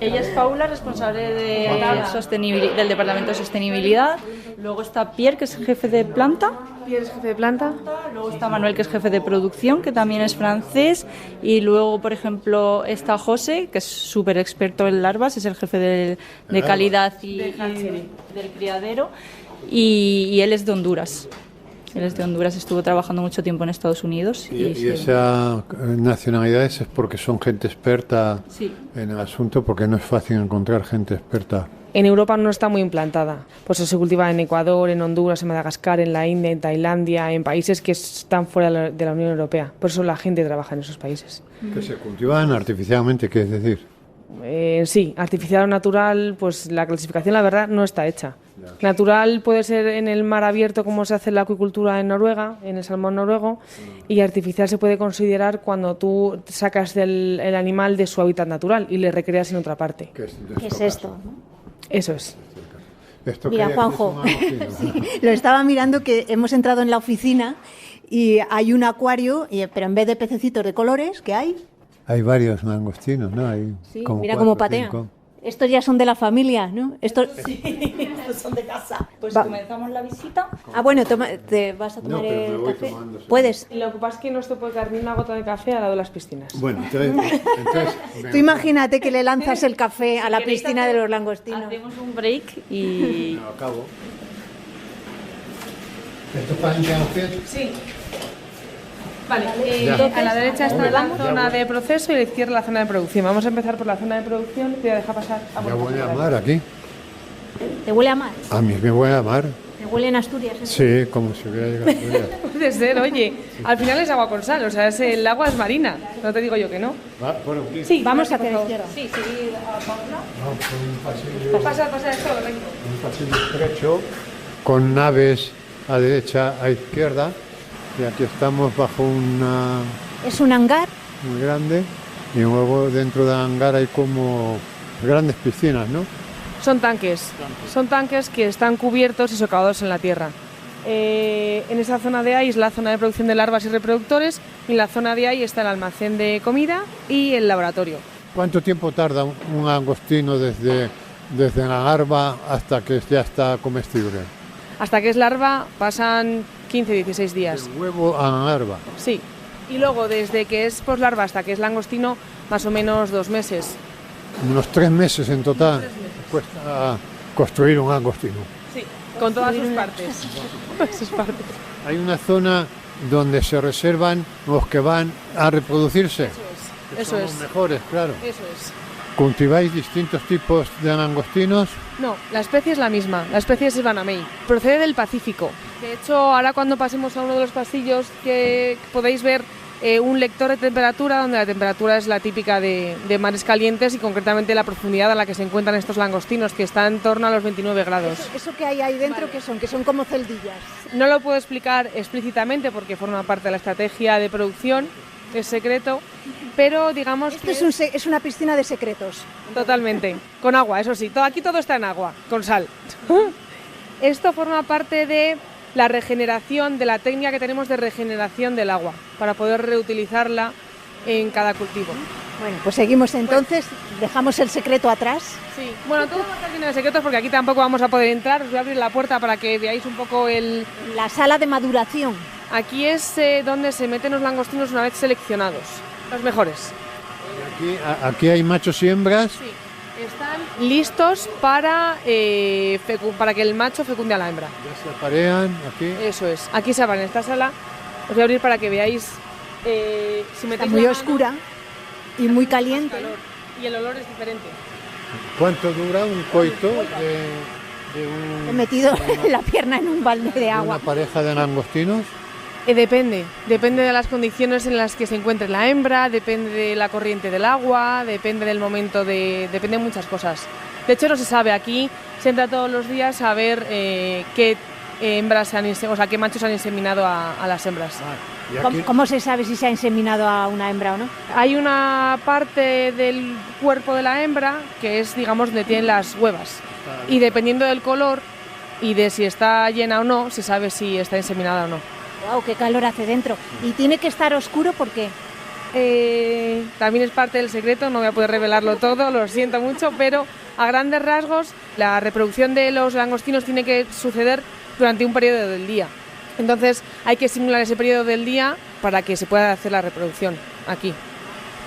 [SPEAKER 5] Ella es Paula, responsable del Departamento de Sostenibilidad. Luego está Pierre, que es jefe de planta.
[SPEAKER 2] ¿Eres jefe de planta?
[SPEAKER 5] Luego está Manuel, que es jefe de producción, que también es francés. Y luego, por ejemplo, está José, que es súper experto en larvas, es el jefe de calidad y del criadero. Y él es de Honduras. Él es de Honduras, estuvo trabajando mucho tiempo en Estados Unidos.
[SPEAKER 3] Y
[SPEAKER 5] sí.
[SPEAKER 3] esa nacionalidad es porque son gente experta
[SPEAKER 5] Sí.
[SPEAKER 3] en el asunto, porque no es fácil encontrar gente experta.
[SPEAKER 2] En Europa no está muy implantada. Pues se cultiva en Ecuador, en Honduras, en Madagascar, en la India, en Tailandia, en países que están fuera de la Unión Europea. Por eso la gente trabaja en esos países.
[SPEAKER 3] Que se cultivan artificialmente, ¿qué es decir?
[SPEAKER 2] Sí, artificial o natural, pues la clasificación, la verdad, no está hecha. Natural puede ser en el mar abierto, como se hace en la acuicultura en Noruega, en el salmón noruego, y artificial se puede considerar cuando tú sacas el animal de su hábitat natural y le recreas en otra parte.
[SPEAKER 3] ¿Qué
[SPEAKER 4] ¿Qué es esto?
[SPEAKER 2] Eso es.
[SPEAKER 3] Esto
[SPEAKER 4] Mira,
[SPEAKER 3] que
[SPEAKER 4] Juanjo,
[SPEAKER 3] es un agujero.
[SPEAKER 4] lo estaba mirando, que hemos entrado en la oficina y hay un acuario, pero en vez de pececitos de colores, ¿qué hay?
[SPEAKER 3] Hay varios langostinos, ¿no? Hay
[SPEAKER 4] Sí,
[SPEAKER 3] como
[SPEAKER 4] mira
[SPEAKER 3] 4,
[SPEAKER 4] cómo patean.
[SPEAKER 3] 5.
[SPEAKER 4] Estos ya son de la familia, ¿no? Estos...
[SPEAKER 5] Estos son de casa. Pues
[SPEAKER 4] Va.
[SPEAKER 5] comenzamos la visita.
[SPEAKER 4] Ah, bueno, te vas a tomar
[SPEAKER 3] pero me
[SPEAKER 4] el
[SPEAKER 3] voy
[SPEAKER 4] café.
[SPEAKER 3] tomando, sí.
[SPEAKER 4] Puedes.
[SPEAKER 2] Lo que pasa es que no se puede caer ni una gota de café al lado de las piscinas.
[SPEAKER 3] Bueno, entonces
[SPEAKER 4] Tú imagínate que le lanzas el café a la
[SPEAKER 5] ¿Queréis
[SPEAKER 4] piscina de
[SPEAKER 5] hacer-
[SPEAKER 4] los langostinos.
[SPEAKER 5] Hacemos un break y...
[SPEAKER 3] lo acabo. ¿Esto para interrumpir?
[SPEAKER 2] Sí. Vale,
[SPEAKER 3] Ya.
[SPEAKER 2] a la derecha está la
[SPEAKER 3] Ya
[SPEAKER 2] zona
[SPEAKER 3] voy.
[SPEAKER 2] de proceso y a la izquierda la zona de producción. Vamos a empezar por la zona de producción. Te voy a dejar pasar.
[SPEAKER 3] Ya voy a llamar aquí.
[SPEAKER 4] ¿Te huele a mar?
[SPEAKER 3] A mí me voy a llamar.
[SPEAKER 4] ¿Te huele en Asturias? ¿Eh?
[SPEAKER 3] Sí, como si hubiera llegado a Asturias.
[SPEAKER 2] Puede ser, oye. Al final es agua con sal, o sea, el agua es marina. No te digo yo que no.
[SPEAKER 3] Va, bueno, aquí.
[SPEAKER 2] Sí,
[SPEAKER 4] Vamos
[SPEAKER 2] gracias,
[SPEAKER 4] hacia la
[SPEAKER 2] por favor.
[SPEAKER 4] izquierda.
[SPEAKER 5] Sí, seguid a Paula.
[SPEAKER 3] Vamos por un pasillo,
[SPEAKER 2] Pasa esto, recto.
[SPEAKER 3] un pasillo estrecho con naves a derecha, a izquierda. Y aquí estamos bajo una
[SPEAKER 4] Es un hangar.
[SPEAKER 3] muy grande. Y luego dentro del hangar hay como grandes piscinas, ¿no?
[SPEAKER 2] Son tanques que están cubiertos y socavados en la tierra. En esa zona de ahí es la zona de producción de larvas y reproductores, y en la zona de ahí está el almacén de comida y el laboratorio.
[SPEAKER 3] ¿Cuánto tiempo tarda un langostino desde la larva hasta que ya está comestible?
[SPEAKER 2] Hasta que es larva pasan 15-16 días.
[SPEAKER 3] El huevo a la larva.
[SPEAKER 2] Sí. Y luego desde que es poslarva hasta que es langostino, más o menos 2 meses.
[SPEAKER 3] Unos 3 meses en total cuesta construir un langostino.
[SPEAKER 2] Sí. Con todas sus partes. Todas sus partes.
[SPEAKER 3] Hay una zona donde se reservan los que van a reproducirse. Que
[SPEAKER 2] Eso
[SPEAKER 3] son
[SPEAKER 2] es.
[SPEAKER 3] los mejores, claro.
[SPEAKER 2] Eso es.
[SPEAKER 3] ¿Cultiváis distintos tipos de langostinos?
[SPEAKER 2] No, la especie es la misma. La especie es Banamey. Procede del Pacífico. De hecho, ahora cuando pasemos a uno de los pasillos que podéis ver un lector de temperatura, donde la temperatura es la típica de mares calientes y concretamente la profundidad a la que se encuentran estos langostinos, que está en torno a los 29 grados.
[SPEAKER 4] Eso que hay ahí dentro, ¿qué son? Que son como celdillas.
[SPEAKER 2] No lo puedo explicar explícitamente porque forma parte de la estrategia de producción, es secreto, pero digamos
[SPEAKER 4] Esto
[SPEAKER 2] que
[SPEAKER 4] es una piscina de secretos.
[SPEAKER 2] totalmente, con agua, eso sí, aquí todo está en agua, con sal. Esto forma parte de la regeneración, de la técnica que tenemos de regeneración del agua, para poder reutilizarla en cada cultivo.
[SPEAKER 4] Bueno, pues seguimos entonces, dejamos el secreto atrás.
[SPEAKER 2] Sí, bueno, todo va a estar lleno de secretos porque aquí tampoco vamos a poder entrar. Os voy a abrir la puerta para que veáis un poco el...
[SPEAKER 4] La sala de maduración.
[SPEAKER 2] Aquí es donde se meten los langostinos una vez seleccionados, los mejores.
[SPEAKER 3] Aquí hay machos y hembras.
[SPEAKER 2] Sí, están listos para que el macho fecunde a la hembra.
[SPEAKER 3] Ya se aparean aquí.
[SPEAKER 2] Eso es. Aquí se abre en esta sala. Os voy a abrir para que veáis. Si
[SPEAKER 4] Está
[SPEAKER 2] metéis
[SPEAKER 4] muy
[SPEAKER 2] la mano,
[SPEAKER 4] oscura y muy caliente.
[SPEAKER 2] calor. Y el olor es diferente.
[SPEAKER 3] ¿Cuánto dura un coito de un,
[SPEAKER 4] He metido la pierna en un balde de
[SPEAKER 3] de
[SPEAKER 4] agua.
[SPEAKER 3] una pareja de langostinos?
[SPEAKER 2] Depende de las condiciones en las que se encuentre la hembra, depende de la corriente del agua, depende del momento depende de muchas cosas. De hecho no se sabe, aquí se entra todos los días a ver qué hembras qué machos han inseminado a las hembras.
[SPEAKER 3] Y aquí-
[SPEAKER 4] ¿Cómo se sabe si se ha inseminado a una hembra o no?
[SPEAKER 2] Hay una parte del cuerpo de la hembra que es, digamos, donde tienen las huevas. Y dependiendo del color y de si está llena o no, se sabe si está inseminada o no.
[SPEAKER 4] Wow, qué calor hace dentro. Y tiene que estar oscuro porque
[SPEAKER 2] También es parte del secreto, no voy a poder revelarlo todo, lo siento mucho, pero a grandes rasgos la reproducción de los langostinos tiene que suceder durante un periodo del día. Entonces hay que simular ese periodo del día para que se pueda hacer la reproducción aquí.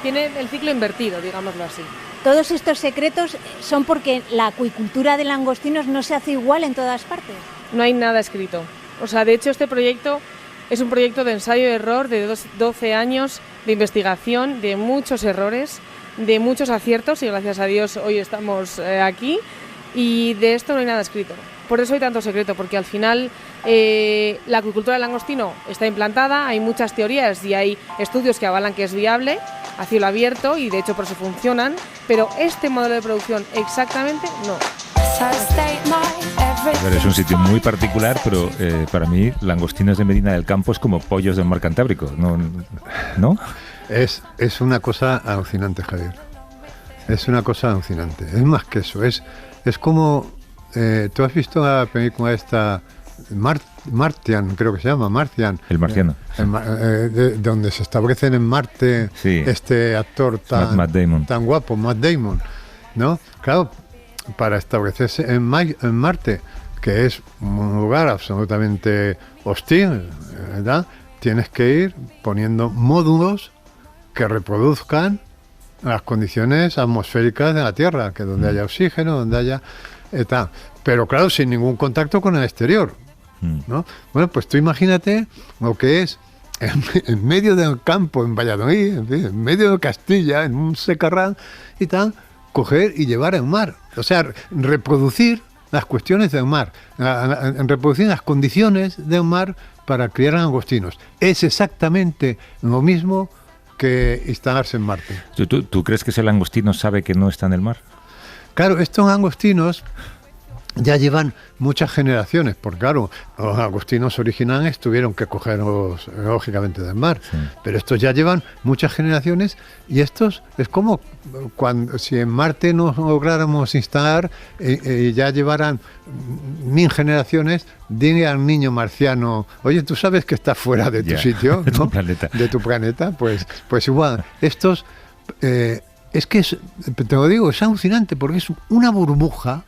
[SPEAKER 2] Tiene el ciclo invertido, digámoslo así.
[SPEAKER 4] todos estos secretos son porque la acuicultura de langostinos no se hace igual en todas partes.
[SPEAKER 2] No hay nada escrito. O sea, de hecho este proyecto es un proyecto de ensayo-error de 12 años de investigación, de muchos errores, de muchos aciertos y gracias a Dios hoy estamos aquí y de esto no hay nada escrito. Por eso hay tanto secreto, porque al final la acuicultura del langostino está implantada, hay muchas teorías y hay estudios que avalan que es viable a cielo abierto y de hecho por eso funcionan, pero este modelo de producción exactamente no.
[SPEAKER 7] A ver, es un sitio muy particular, pero para mí langostinos de Medina del Campo es como pollos del mar Cantábrico, ¿no?
[SPEAKER 3] Es una cosa alucinante, Javier. Es una cosa alucinante. Es más que eso. Es como... ¿tú has visto la película esta... Martian, creo que se llama, Martian.
[SPEAKER 7] El marciano.
[SPEAKER 3] Donde se establecen en Marte
[SPEAKER 7] Sí.
[SPEAKER 3] este actor
[SPEAKER 7] Matt Damon.
[SPEAKER 3] tan guapo, Matt Damon, ¿no? Claro, para establecerse en Marte, que es un lugar absolutamente hostil, ¿verdad? Tienes que ir poniendo módulos que reproduzcan las condiciones atmosféricas de la Tierra, que donde haya oxígeno, donde haya... tal. Pero claro, sin ningún contacto con el exterior, ¿no? Bueno, pues tú imagínate lo que es en medio del campo, en Valladolid, en medio de Castilla, en un secarral y tal, coger y llevar al mar. O sea, reproducir las cuestiones del mar, reproducir las condiciones del mar para criar langostinos. Es exactamente lo mismo que instalarse en Marte.
[SPEAKER 7] ¿Tú crees que ese langostino sabe que no está en el mar?
[SPEAKER 3] Claro, estos langostinos ya llevan muchas generaciones, porque claro, los langostinos originales tuvieron que cogerlos lógicamente del mar, sí. Pero estos ya llevan muchas generaciones y estos es como cuando si en Marte nos lográramos instalar y ya llevaran 1000 generaciones, dile al niño marciano, oye, ¿tú sabes que está fuera de tu sitio?
[SPEAKER 7] De
[SPEAKER 3] ¿no?
[SPEAKER 7] tu planeta.
[SPEAKER 3] De tu planeta, pues igual, estos... es que te lo digo, es alucinante porque es una burbuja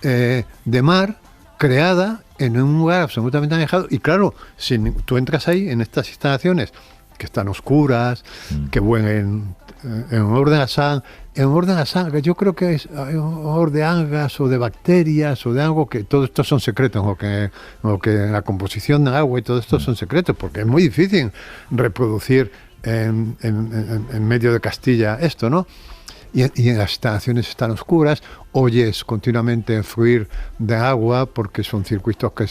[SPEAKER 3] de mar creada en un lugar absolutamente alejado. Y claro, si tú entras ahí en estas instalaciones que están oscuras, que huelen en olor de la sangre, yo creo que es olor de algas o de bacterias o de algo, que todo esto son secretos, lo que la composición del agua y todo esto son secretos, porque es muy difícil reproducir en medio de Castilla esto, ¿no? Y las instalaciones están oscuras, oyes continuamente el fluir de agua porque son circuitos que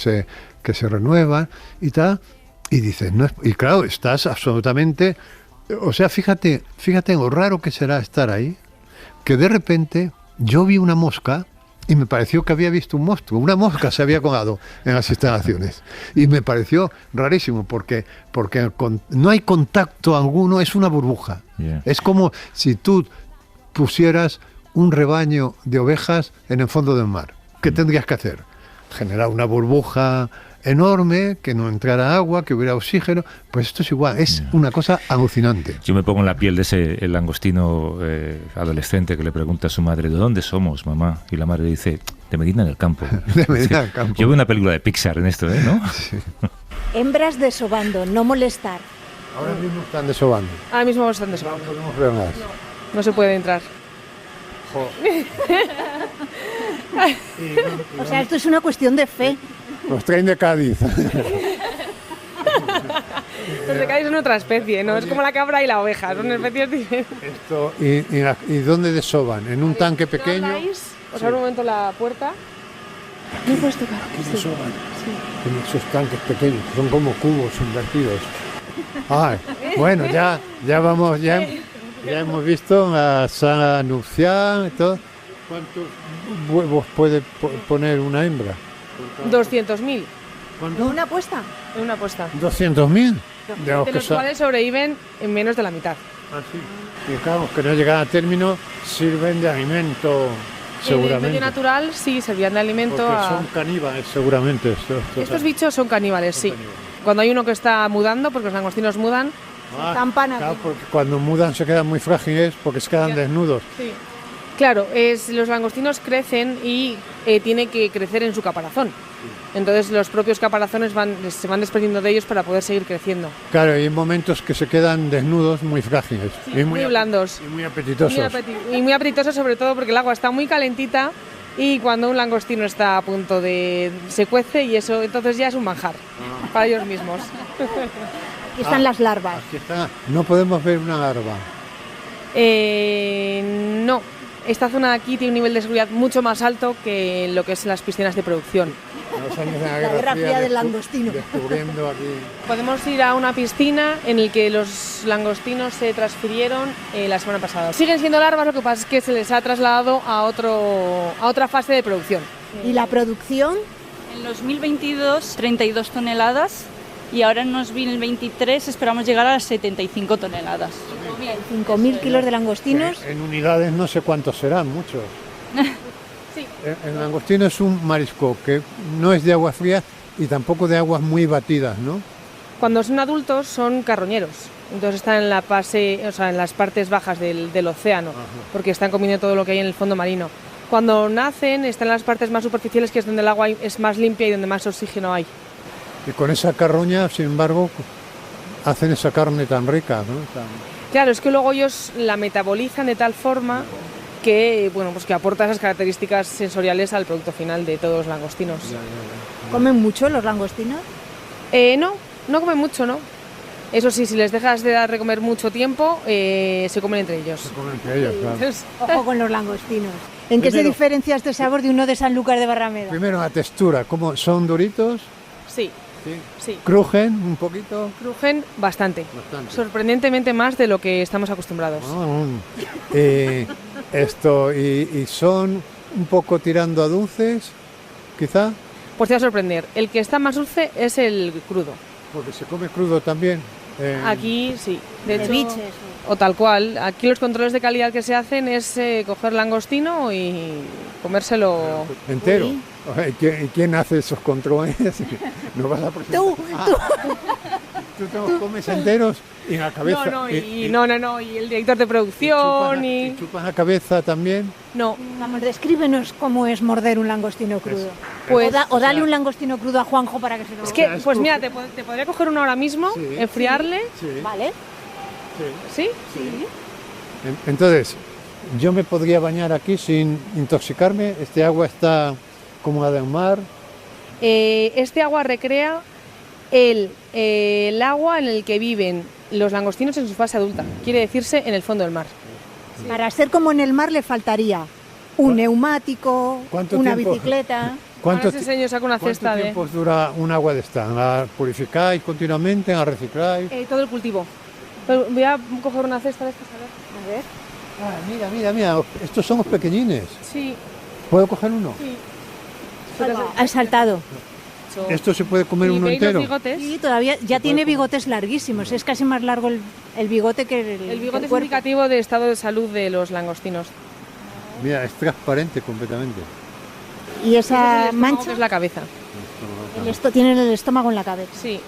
[SPEAKER 3] se renuevan y tal, y dices, no, y claro, estás absolutamente, o sea, fíjate lo raro que será estar ahí, que de repente yo vi una mosca y me pareció que había visto un monstruo. Una mosca se había colado en las instalaciones. Y me pareció rarísimo porque no hay contacto alguno, es una burbuja. Yeah. Es como si tú pusieras un rebaño de ovejas en el fondo del mar. ¿Qué tendrías que hacer? Generar una burbuja, enorme, que no entrara agua, que hubiera oxígeno. Pues esto es igual, es una cosa alucinante.
[SPEAKER 7] Yo me pongo en la piel de ese el langostino adolescente que le pregunta a su madre, ¿de dónde somos, mamá? Y la madre le dice, de Medina del Campo.
[SPEAKER 3] De Medina del Campo.
[SPEAKER 7] Yo veo una película de Pixar en esto, ¿no?
[SPEAKER 3] Sí.
[SPEAKER 4] Hembras desobando, no molestar.
[SPEAKER 3] Ahora mismo están desobando.
[SPEAKER 2] Ahora mismo están desobando.
[SPEAKER 3] No podemos ver más.
[SPEAKER 2] No se puede entrar.
[SPEAKER 4] O sea, esto es una cuestión de fe.
[SPEAKER 3] Los traen de Cádiz.
[SPEAKER 2] Los de Cádiz son otra especie, ¿no? Es como la cabra y la oveja, son especies diferentes.
[SPEAKER 3] Esto, ¿y dónde desoban? ¿En un tanque pequeño?
[SPEAKER 2] Os abro un momento la puerta. No puedes tocar.
[SPEAKER 3] Aquí desoban. En esos tanques pequeños, que son como cubos invertidos. Ay, bueno, ya vamos, ya hemos visto a Sala nupcial y todo. ¿Cuántos huevos puede poner una hembra?
[SPEAKER 2] 200.000
[SPEAKER 4] ¿No una apuesta?
[SPEAKER 2] en una puesta.
[SPEAKER 3] 200.000.
[SPEAKER 2] De los cuales sobreviven en menos de la mitad.
[SPEAKER 3] Ah, sí. Y claro, que no llegan a término, sirven de alimento,
[SPEAKER 2] En el
[SPEAKER 3] seguramente.
[SPEAKER 2] medio natural sí servían de alimento
[SPEAKER 3] Porque
[SPEAKER 2] a...
[SPEAKER 3] son caníbales, seguramente.
[SPEAKER 2] Estos bichos son caníbales, sí. Cuando hay uno que está mudando, porque los langostinos mudan,
[SPEAKER 4] Campan aquí.
[SPEAKER 3] Claro, porque cuando mudan se quedan muy frágiles porque se quedan desnudos.
[SPEAKER 2] sí. Claro, los langostinos crecen y tienen que crecer en su caparazón. Entonces los propios caparazones se van desprendiendo de ellos para poder seguir creciendo.
[SPEAKER 3] Claro, y hay momentos que se quedan desnudos muy frágiles. y
[SPEAKER 2] muy blandos.
[SPEAKER 3] Y muy apetitosos.
[SPEAKER 2] Y muy apetitosos, sobre todo porque el agua está muy calentita y cuando un langostino está a punto de... se cuece y eso entonces ya es un manjar para ellos mismos.
[SPEAKER 4] Aquí están las larvas.
[SPEAKER 3] Aquí está. No podemos ver una larva.
[SPEAKER 2] No, esta zona de aquí tiene un nivel de seguridad mucho más alto que lo que es las piscinas de producción.
[SPEAKER 3] En los años de la
[SPEAKER 4] Guerra Fría del
[SPEAKER 3] descu-
[SPEAKER 4] langostino.
[SPEAKER 3] Descubriendo aquí.
[SPEAKER 2] Podemos ir a una piscina en la que los langostinos se transfirieron la semana pasada. Siguen siendo larvas, lo que pasa es que se les ha trasladado a otra fase de producción.
[SPEAKER 4] ¿Y la producción?
[SPEAKER 5] En 2022, 32 toneladas y ahora en 2023 esperamos llegar a las 75 toneladas.
[SPEAKER 4] 5.000 kilos de langostinos.
[SPEAKER 3] En unidades no sé cuántos serán, muchos.
[SPEAKER 2] Sí.
[SPEAKER 3] El langostino es un marisco que no es de agua fría y tampoco de aguas muy batidas, ¿no?
[SPEAKER 2] Cuando son adultos son carroñeros, entonces están en la fase, o sea, en las partes bajas del océano, porque están comiendo todo lo que hay en el fondo marino. Cuando nacen están en las partes más superficiales, que es donde el agua es más limpia y donde más oxígeno hay.
[SPEAKER 3] Y con esa carroña, sin embargo, hacen esa carne tan rica, ¿no?
[SPEAKER 2] Claro, es que luego ellos la metabolizan de tal forma que, bueno, pues que aporta esas características sensoriales al producto final de todos los langostinos.
[SPEAKER 4] ¿Comen mucho los langostinos?
[SPEAKER 2] No comen mucho, ¿no? Eso sí, si les dejas de dar de comer mucho tiempo, se comen entre ellos.
[SPEAKER 3] Se comen entre ellos, claro.
[SPEAKER 2] Entonces,
[SPEAKER 4] Ojo con los langostinos. ¿En qué se
[SPEAKER 3] Primero-
[SPEAKER 4] diferencia este sabor de uno de Sanlúcar de Barrameda?
[SPEAKER 3] Primero la textura, ¿cómo son duritos?
[SPEAKER 2] sí,
[SPEAKER 3] Sí.
[SPEAKER 2] sí.
[SPEAKER 3] ¿Crujen un poquito?
[SPEAKER 2] Crujen bastante.
[SPEAKER 3] Bastante.
[SPEAKER 2] Sorprendentemente más de lo que estamos acostumbrados.
[SPEAKER 3] Y son un poco tirando a dulces, quizá,
[SPEAKER 2] Pues te va a sorprender. El que está más dulce es el crudo.
[SPEAKER 3] porque se come crudo también.
[SPEAKER 2] Aquí sí. De hecho,
[SPEAKER 4] Ceviches.
[SPEAKER 2] o tal cual. Aquí los controles de calidad que se hacen es coger langostino y comérselo.
[SPEAKER 3] Entero.
[SPEAKER 4] Uy.
[SPEAKER 3] ¿Y quién hace esos controles? ¿No vas a presentar? Tú te los comes enteros y en la cabeza.
[SPEAKER 2] No, y el director de producción
[SPEAKER 3] ¿Y chupas la cabeza también?
[SPEAKER 2] No,
[SPEAKER 4] Vamos, descríbenos cómo es morder un langostino crudo.
[SPEAKER 2] Pues,
[SPEAKER 4] o dale un langostino crudo a Juanjo para que se lo...
[SPEAKER 2] es que,
[SPEAKER 3] es
[SPEAKER 2] pues
[SPEAKER 3] crudo.
[SPEAKER 2] mira, te podría coger uno ahora mismo,
[SPEAKER 3] Sí.
[SPEAKER 2] enfriarle,
[SPEAKER 3] Sí.
[SPEAKER 4] ¿Vale?
[SPEAKER 2] ¿sí?
[SPEAKER 3] Entonces, yo me podría bañar aquí sin intoxicarme. Este agua está como la del mar.
[SPEAKER 2] Este agua recrea el agua en el que viven los langostinos en su fase adulta, quiere decirse en el fondo del mar.
[SPEAKER 4] Para ser como en el mar le faltaría un neumático,
[SPEAKER 3] ¿Cuánto
[SPEAKER 4] una
[SPEAKER 3] tiempo?
[SPEAKER 4] bicicleta...
[SPEAKER 3] ¿Cuánto,
[SPEAKER 2] Ahora os enseño, saco una
[SPEAKER 3] ¿cuánto
[SPEAKER 2] cesta de
[SPEAKER 3] tiempo dura un agua de esta? ¿La purificáis continuamente? ¿La recicláis?
[SPEAKER 2] todo el cultivo. Pero voy a coger una cesta de estas, a ver.
[SPEAKER 4] A ver.
[SPEAKER 3] Mira, estos son los pequeñines.
[SPEAKER 2] Sí,
[SPEAKER 3] ¿Puedo coger uno?
[SPEAKER 2] sí.
[SPEAKER 4] Has saltado.
[SPEAKER 3] ¿Esto se puede comer
[SPEAKER 2] ¿Y
[SPEAKER 3] uno
[SPEAKER 2] veis los
[SPEAKER 3] entero?
[SPEAKER 2] bigotes?
[SPEAKER 4] Sí, todavía ya tiene bigotes larguísimos. Es casi más largo el bigote que
[SPEAKER 2] El bigote es
[SPEAKER 4] cuerpo.
[SPEAKER 2] indicativo de estado de salud de los langostinos.
[SPEAKER 3] Mira, es transparente completamente.
[SPEAKER 4] Y
[SPEAKER 2] Ese es el
[SPEAKER 4] esa
[SPEAKER 2] estómago,
[SPEAKER 4] mancha...
[SPEAKER 2] que es la cabeza.
[SPEAKER 4] Tienen el estómago en la cabeza.
[SPEAKER 2] Sí.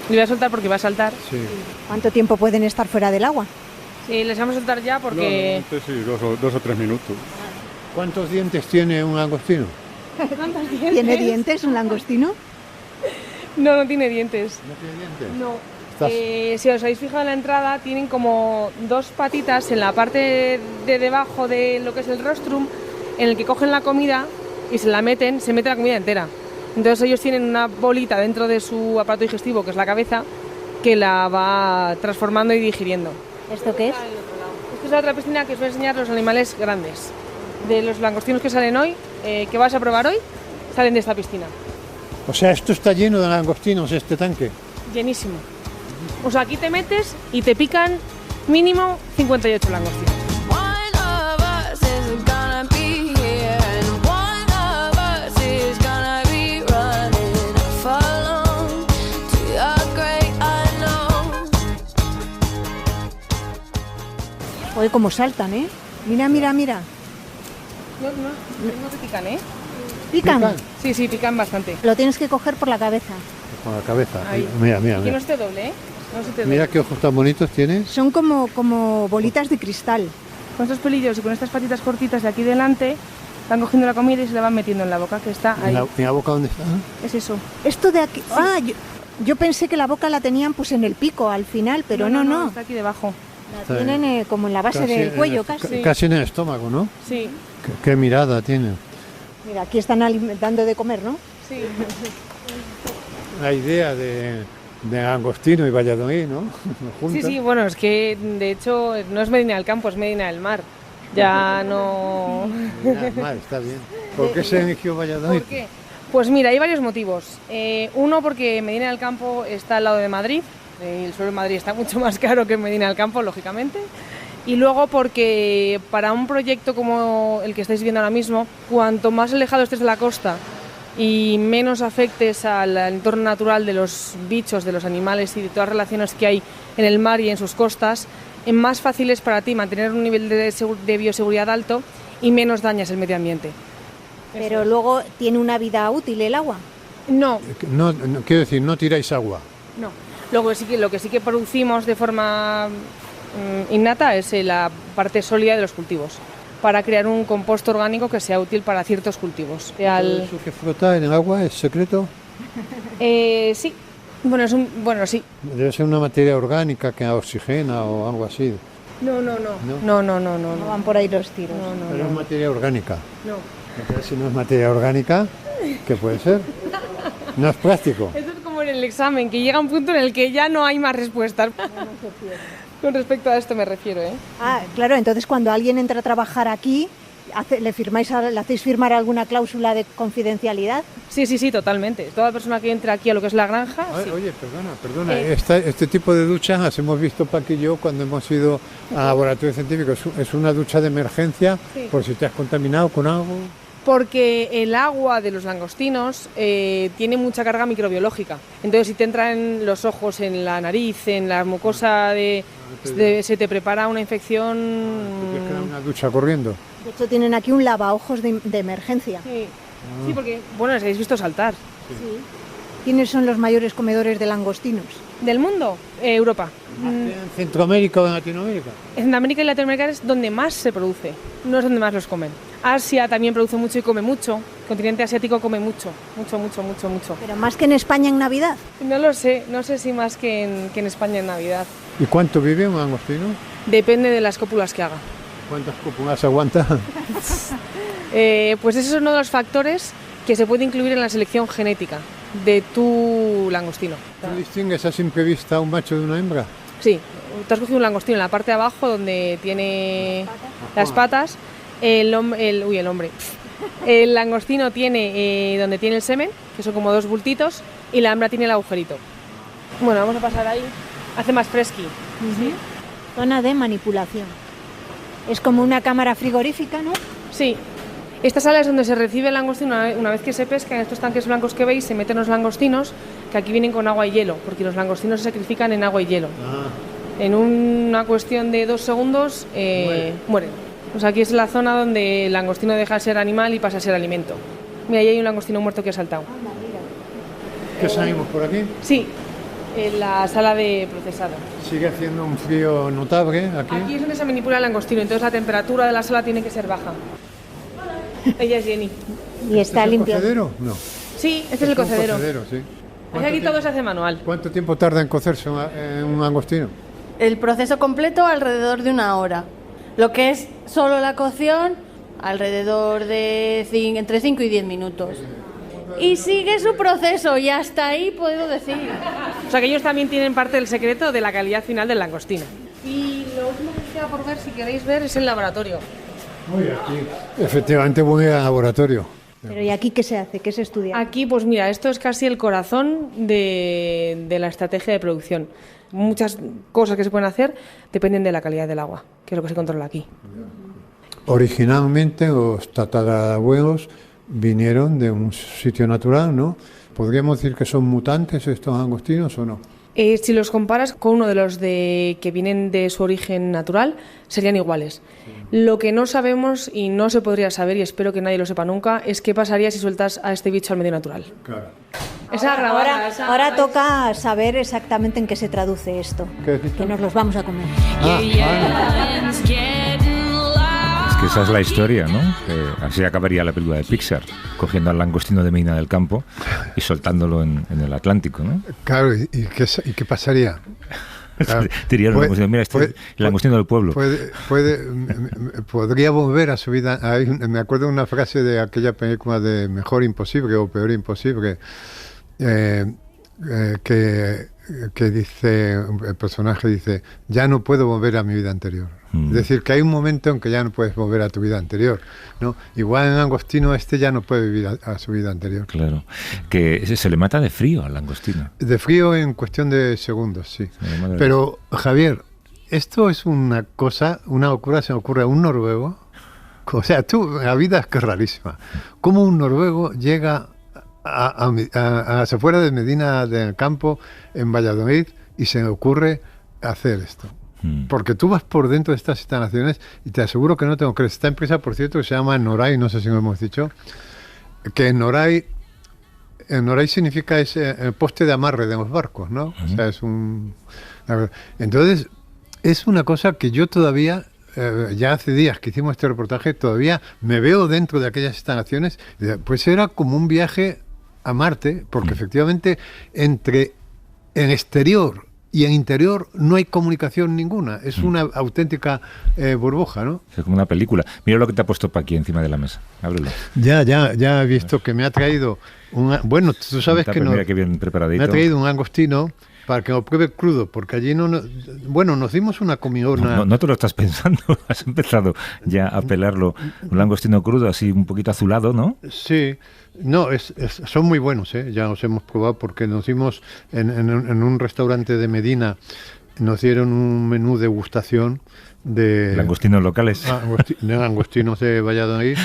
[SPEAKER 2] Le voy a soltar porque va a saltar.
[SPEAKER 3] Sí.
[SPEAKER 4] ¿Cuánto tiempo pueden estar fuera del agua?
[SPEAKER 2] Sí, les vamos a soltar ya porque...
[SPEAKER 1] sí, 2 o 3 minutos.
[SPEAKER 3] ¿Cuántos dientes tiene un langostino?
[SPEAKER 4] ¿Tiene dientes un langostino?
[SPEAKER 2] No tiene dientes.
[SPEAKER 3] ¿No tiene dientes?
[SPEAKER 2] No.
[SPEAKER 3] Estás-
[SPEAKER 2] Si os habéis fijado en la entrada, tienen como 2 patitas en la parte de debajo de lo que es el rostrum, en el que cogen la comida y se meten la comida entera. Entonces ellos tienen una bolita dentro de su aparato digestivo, que es la cabeza, que la va transformando y digiriendo.
[SPEAKER 4] ¿Esto qué es?
[SPEAKER 2] Esta es la otra piscina que os voy a enseñar los animales grandes. De los langostinos que salen hoy, que vas a probar hoy, salen de esta piscina.
[SPEAKER 3] O sea, esto está lleno de langostinos, este tanque.
[SPEAKER 2] Llenísimo. O sea, aquí te metes y te pican mínimo 58 langostinos.
[SPEAKER 6] One of us is gonna be here, and one of us is gonna be running for long to the great unknown.
[SPEAKER 4] Oye, cómo saltan, ¿eh? Mira.
[SPEAKER 2] No te pican, ¿eh?
[SPEAKER 4] ¿Pican?
[SPEAKER 2] Sí, pican bastante.
[SPEAKER 4] Lo tienes que coger por la cabeza.
[SPEAKER 3] Con la cabeza.
[SPEAKER 2] Ahí.
[SPEAKER 3] Mira.
[SPEAKER 2] Aquí no se te doble, ¿eh? No se te doble.
[SPEAKER 3] Mira qué ojos tan bonitos tienes.
[SPEAKER 4] Son como bolitas de cristal.
[SPEAKER 2] Con estos pelillos y con estas patitas cortitas de aquí delante, van cogiendo la comida y se la van metiendo en la boca, que está ahí.
[SPEAKER 3] ¿En la boca dónde está?
[SPEAKER 2] Es eso.
[SPEAKER 4] Esto de aquí... Ah, yo pensé que la boca la tenían pues en el pico al final, pero no.
[SPEAKER 2] Está aquí debajo.
[SPEAKER 4] La
[SPEAKER 3] Está
[SPEAKER 4] tienen como en la base del cuello casi.
[SPEAKER 3] Casi en el estómago, ¿no?
[SPEAKER 2] Sí,
[SPEAKER 3] Qué mirada tiene.
[SPEAKER 4] Mira, aquí están dando de comer, ¿no?
[SPEAKER 2] sí.
[SPEAKER 3] La idea de Angostino y Valladolid, ¿no?
[SPEAKER 2] Sí, bueno, es que de hecho no es Medina del Campo, es Medina del Mar. Ya no...
[SPEAKER 3] Mal, está bien. ¿Por qué se eligió Valladolid?
[SPEAKER 2] ¿Por qué? Pues mira, hay varios motivos. Uno, porque Medina del Campo está al lado de Madrid, y el suelo de Madrid está mucho más caro que Medina del Campo, lógicamente. Y luego porque para un proyecto como el que estáis viendo ahora mismo, cuanto más alejado estés de la costa y menos afectes al entorno natural de los bichos, de los animales y de todas las relaciones que hay en el mar y en sus costas, más fácil es para ti mantener un nivel de bioseguridad alto y menos dañas el medio ambiente.
[SPEAKER 4] Pero luego tiene una vida útil el agua.
[SPEAKER 2] No,
[SPEAKER 3] No, quiero decir, no tiráis agua.
[SPEAKER 2] no. Luego lo que sí que producimos de forma innata es la parte sólida de los cultivos, para crear un composto orgánico que sea útil para ciertos cultivos.
[SPEAKER 3] ¿Todo eso que flota en el agua es secreto?
[SPEAKER 2] Sí, bueno, sí.
[SPEAKER 3] Debe ser una materia orgánica que oxigena o algo así.
[SPEAKER 2] No.
[SPEAKER 4] No van por ahí los tiros.
[SPEAKER 3] Pero es materia orgánica.
[SPEAKER 2] No.
[SPEAKER 3] Entonces, si no es materia orgánica, ¿qué puede ser? No es plástico.
[SPEAKER 2] Esto es como en el examen, que llega un punto en el que ya no hay más respuestas. Con respecto a esto me refiero, ¿eh?
[SPEAKER 4] Ah, claro, entonces cuando alguien entra a trabajar aquí, ¿le hacéis firmar alguna cláusula de confidencialidad?
[SPEAKER 2] Sí, totalmente. Toda persona que entre aquí a lo que es la granja... sí.
[SPEAKER 3] Oye, perdona. Este tipo de duchas las hemos visto Paco y yo cuando hemos ido a laboratorio científico. Es una ducha de emergencia
[SPEAKER 2] Sí.
[SPEAKER 3] por si te has contaminado con algo.
[SPEAKER 2] Porque el agua de los langostinos tiene mucha carga microbiológica. Entonces, si te entra en los ojos, en la nariz, en la mucosa, se te prepara una infección.
[SPEAKER 3] Tienes que dar una ducha corriendo.
[SPEAKER 4] De hecho, tienen aquí un lavaojos de emergencia.
[SPEAKER 2] Sí, porque, bueno, les habéis visto saltar.
[SPEAKER 4] ¿Quiénes son los mayores comedores de langostinos?
[SPEAKER 2] ¿Del mundo? Europa.
[SPEAKER 3] ¿En Centroamérica o en Latinoamérica?
[SPEAKER 2] En Centroamérica y Latinoamérica es donde más se produce, no es donde más los comen. Asia también produce mucho y come mucho. El continente asiático come mucho.
[SPEAKER 4] Pero más que en España en Navidad.
[SPEAKER 2] No lo sé, no sé si más que en España en Navidad.
[SPEAKER 3] ¿Y cuánto vive un langostino?
[SPEAKER 2] Depende de las cópulas que haga.
[SPEAKER 3] ¿Cuántas cópulas aguanta?
[SPEAKER 2] Pues ese es uno de los factores que se puede incluir en la selección genética de tu langostino.
[SPEAKER 3] ¿Tú distingues a simple vista un macho de una hembra?
[SPEAKER 2] Sí, tú has cogido un langostino en la parte de abajo donde tiene las patas. El langostino tiene donde tiene el semen, que son como 2 bultitos, y la hembra tiene el agujerito. Bueno, vamos a pasar ahí. Hace más fresqui.
[SPEAKER 4] Zona de manipulación. Es como una cámara frigorífica, ¿no?
[SPEAKER 2] Sí. Esta sala es donde se recibe el langostino una vez que se pesca. En estos tanques blancos que veis se meten los langostinos, que aquí vienen con agua y hielo, porque los langostinos se sacrifican en agua y hielo. En una cuestión de 2 segundos mueren. Pues aquí es la zona donde el langostino deja de ser animal y pasa a ser alimento. Mira, ahí hay un langostino muerto que ha saltado.
[SPEAKER 3] ¿Qué salimos por aquí?
[SPEAKER 2] Sí, en la sala de procesado.
[SPEAKER 3] Sigue haciendo un frío notable aquí.
[SPEAKER 2] Aquí es donde se manipula el langostino, entonces la temperatura de la sala tiene que ser baja. Ella es Jenny.
[SPEAKER 4] Y está
[SPEAKER 3] ¿Es el
[SPEAKER 4] limpio.
[SPEAKER 3] cocedero? No.
[SPEAKER 2] Sí, este es el cocedero.
[SPEAKER 3] Sí.
[SPEAKER 2] Es que aquí todo se hace manual.
[SPEAKER 3] ¿Cuánto tiempo tarda en cocerse un langostino?
[SPEAKER 8] El proceso completo alrededor de 1 hora. Lo que es solo la cocción, alrededor de entre 5 y 10 minutos. Y sigue su proceso y hasta ahí puedo decir.
[SPEAKER 2] O sea que ellos también tienen parte del secreto de la calidad final del langostino. Y lo último que queda por ver, si queréis ver, es el laboratorio.
[SPEAKER 3] Efectivamente, voy al laboratorio.
[SPEAKER 4] Pero ¿y aquí qué se hace? ¿Qué se estudia?
[SPEAKER 2] Aquí, pues mira, esto es casi el corazón de la estrategia de producción. Muchas cosas que se pueden hacer dependen de la calidad del agua, que es lo que se controla aquí.
[SPEAKER 3] Originalmente los tatarabuelos vinieron de un sitio natural, ¿no? ¿Podríamos decir que son mutantes estos langostinos o no?
[SPEAKER 2] Si los comparas con uno de los que vienen de su origen natural, serían iguales. Lo que no sabemos y no se podría saber, y espero que nadie lo sepa nunca, es qué pasaría si sueltas a este bicho al medio natural.
[SPEAKER 3] Claro.
[SPEAKER 4] Ahora toca saber exactamente en qué se traduce esto.
[SPEAKER 3] ¿Qué has dicho?
[SPEAKER 4] Que nos los vamos a comer.
[SPEAKER 7] Es que esa es la historia, ¿no? Así acabaría la película de Pixar, cogiendo al langostino de Medina del Campo y soltándolo en el Atlántico, ¿no?
[SPEAKER 3] Claro, ¿y qué pasaría? Claro.
[SPEAKER 7] Diría el langostino, mira, el langostino del pueblo.
[SPEAKER 3] Podría volver a su vida. Me acuerdo de una frase de aquella película de Mejor Imposible o Peor Imposible, que dice, el personaje dice, ya no puedo volver a mi vida anterior. Es decir, que hay un momento en que ya no puedes volver a tu vida anterior, ¿no? Igual en langostino ya no puede vivir a su vida anterior.
[SPEAKER 7] Claro, que se le mata de frío al langostino.
[SPEAKER 3] De frío en cuestión de segundos, sí. Pero, Javier, esto es una locura, se me ocurre a un noruego. O sea, la vida es que es rarísima. ¿Cómo un noruego llega a las afueras de Medina del Campo, en Valladolid, y se le ocurre hacer esto? Porque tú vas por dentro de estas instalaciones y te aseguro que no tengo que... Esta empresa, por cierto, que se llama Noray, no sé si lo hemos dicho, que Noray significa el poste de amarre de los barcos, ¿no? O sea, es un... Entonces, es una cosa que yo todavía... ya hace días que hicimos este reportaje, todavía me veo dentro de aquellas instalaciones. Pues era como un viaje a Marte, porque efectivamente entre en exterior y en interior no hay comunicación ninguna. Es una auténtica burbuja, ¿no?
[SPEAKER 7] Es como una película. Mira lo que te ha puesto Paqui encima de la mesa. Ábrelo.
[SPEAKER 3] Ya he visto que me ha traído... Bueno, tú sabes que no...
[SPEAKER 7] Mira qué bien preparadito.
[SPEAKER 3] Me ha traído un langostino para que lo pruebe crudo, porque allí bueno, nos dimos una comidona...
[SPEAKER 7] No te lo estás pensando, has empezado ya a pelarlo. Un langostino crudo, así un poquito azulado, ¿no?
[SPEAKER 3] Sí, no, son muy buenos, ya los hemos probado, porque nos dimos en un restaurante de Medina, nos dieron un menú degustación de...
[SPEAKER 7] Langostinos locales.
[SPEAKER 3] Langostinos de Valladolid.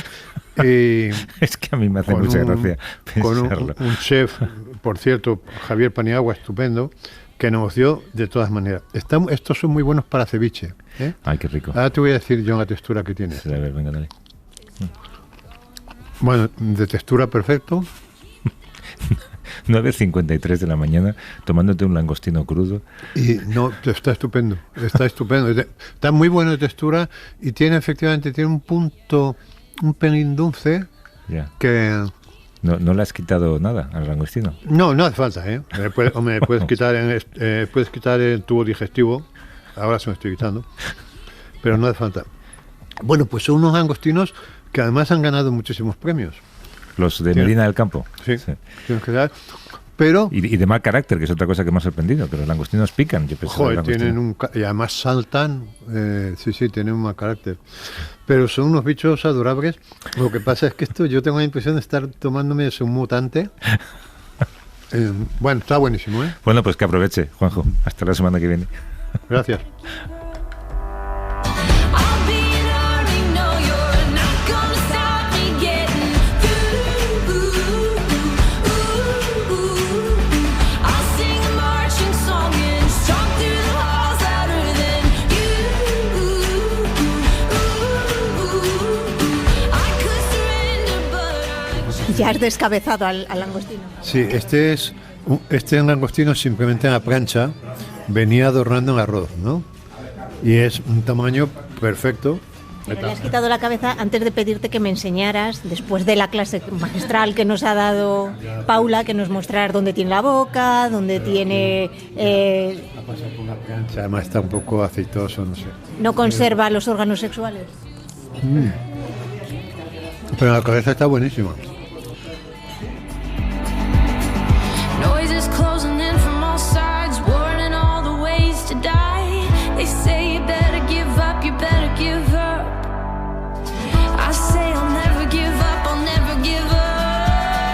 [SPEAKER 3] Y
[SPEAKER 7] es que a mí me hace mucha gracia pensarlo.
[SPEAKER 3] Con un chef, por cierto, Javier Paniagua, estupendo, que nos dio de todas maneras. Estos son muy buenos para ceviche.
[SPEAKER 7] Ay, qué rico.
[SPEAKER 3] Ahora te voy a decir yo la textura que tiene.
[SPEAKER 7] Sí, a ver, venga, dale.
[SPEAKER 3] Bueno, de textura perfecto.
[SPEAKER 7] 9:53 de la mañana, tomándote un langostino crudo.
[SPEAKER 3] Y no, está estupendo, está muy bueno de textura y efectivamente tiene un punto, un pelín dulce, que...
[SPEAKER 7] No le has quitado nada al langostino.
[SPEAKER 3] No hace falta, puedes quitar el tubo digestivo, ahora se me estoy quitando, pero no hace falta. Bueno, pues son unos langostinos que además han ganado muchísimos premios.
[SPEAKER 7] Los de Medina del Campo.
[SPEAKER 3] Sí. Tienes que dar. Pero...
[SPEAKER 7] Y de mal carácter, que es otra cosa que me ha sorprendido, que los langostinos pican. Yo
[SPEAKER 3] tienen y además saltan, sí, tienen un mal carácter. Pero son unos bichos adorables. Lo que pasa es que yo tengo la impresión de estar tomándome un mutante. Bueno, está buenísimo, ¿eh?
[SPEAKER 7] Bueno, pues que aproveche, Juanjo. Hasta la semana que viene.
[SPEAKER 3] Gracias.
[SPEAKER 4] Ya has descabezado al langostino.
[SPEAKER 3] Sí, este es Este langostino simplemente en la plancha venía adornando en arroz, ¿no? Y es un tamaño perfecto.
[SPEAKER 4] Pero le has quitado la cabeza antes de pedirte que me enseñaras, después de la clase magistral que nos ha dado Paula, que nos mostraras dónde tiene la boca, dónde tiene...
[SPEAKER 3] Ha pasado por una plancha, además está un poco aceitoso, no sé.
[SPEAKER 4] no conserva los órganos sexuales.
[SPEAKER 3] Pero la cabeza está buenísima.
[SPEAKER 6] Noises closing in from all sides, warning all the ways to die. They say you better give up, you better give up. I say I'll never give up, I'll never give up.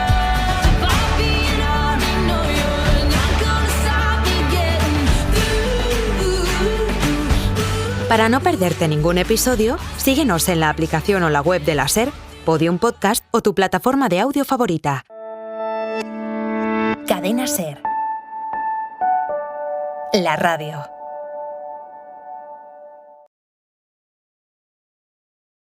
[SPEAKER 6] I'll be an army, no, you're not gonna stop me getting through.
[SPEAKER 9] Para no perderte ningún episodio, síguenos en la aplicación o la web de la SER, Podium Podcast o tu plataforma de audio favorita. Cadena SER. La radio.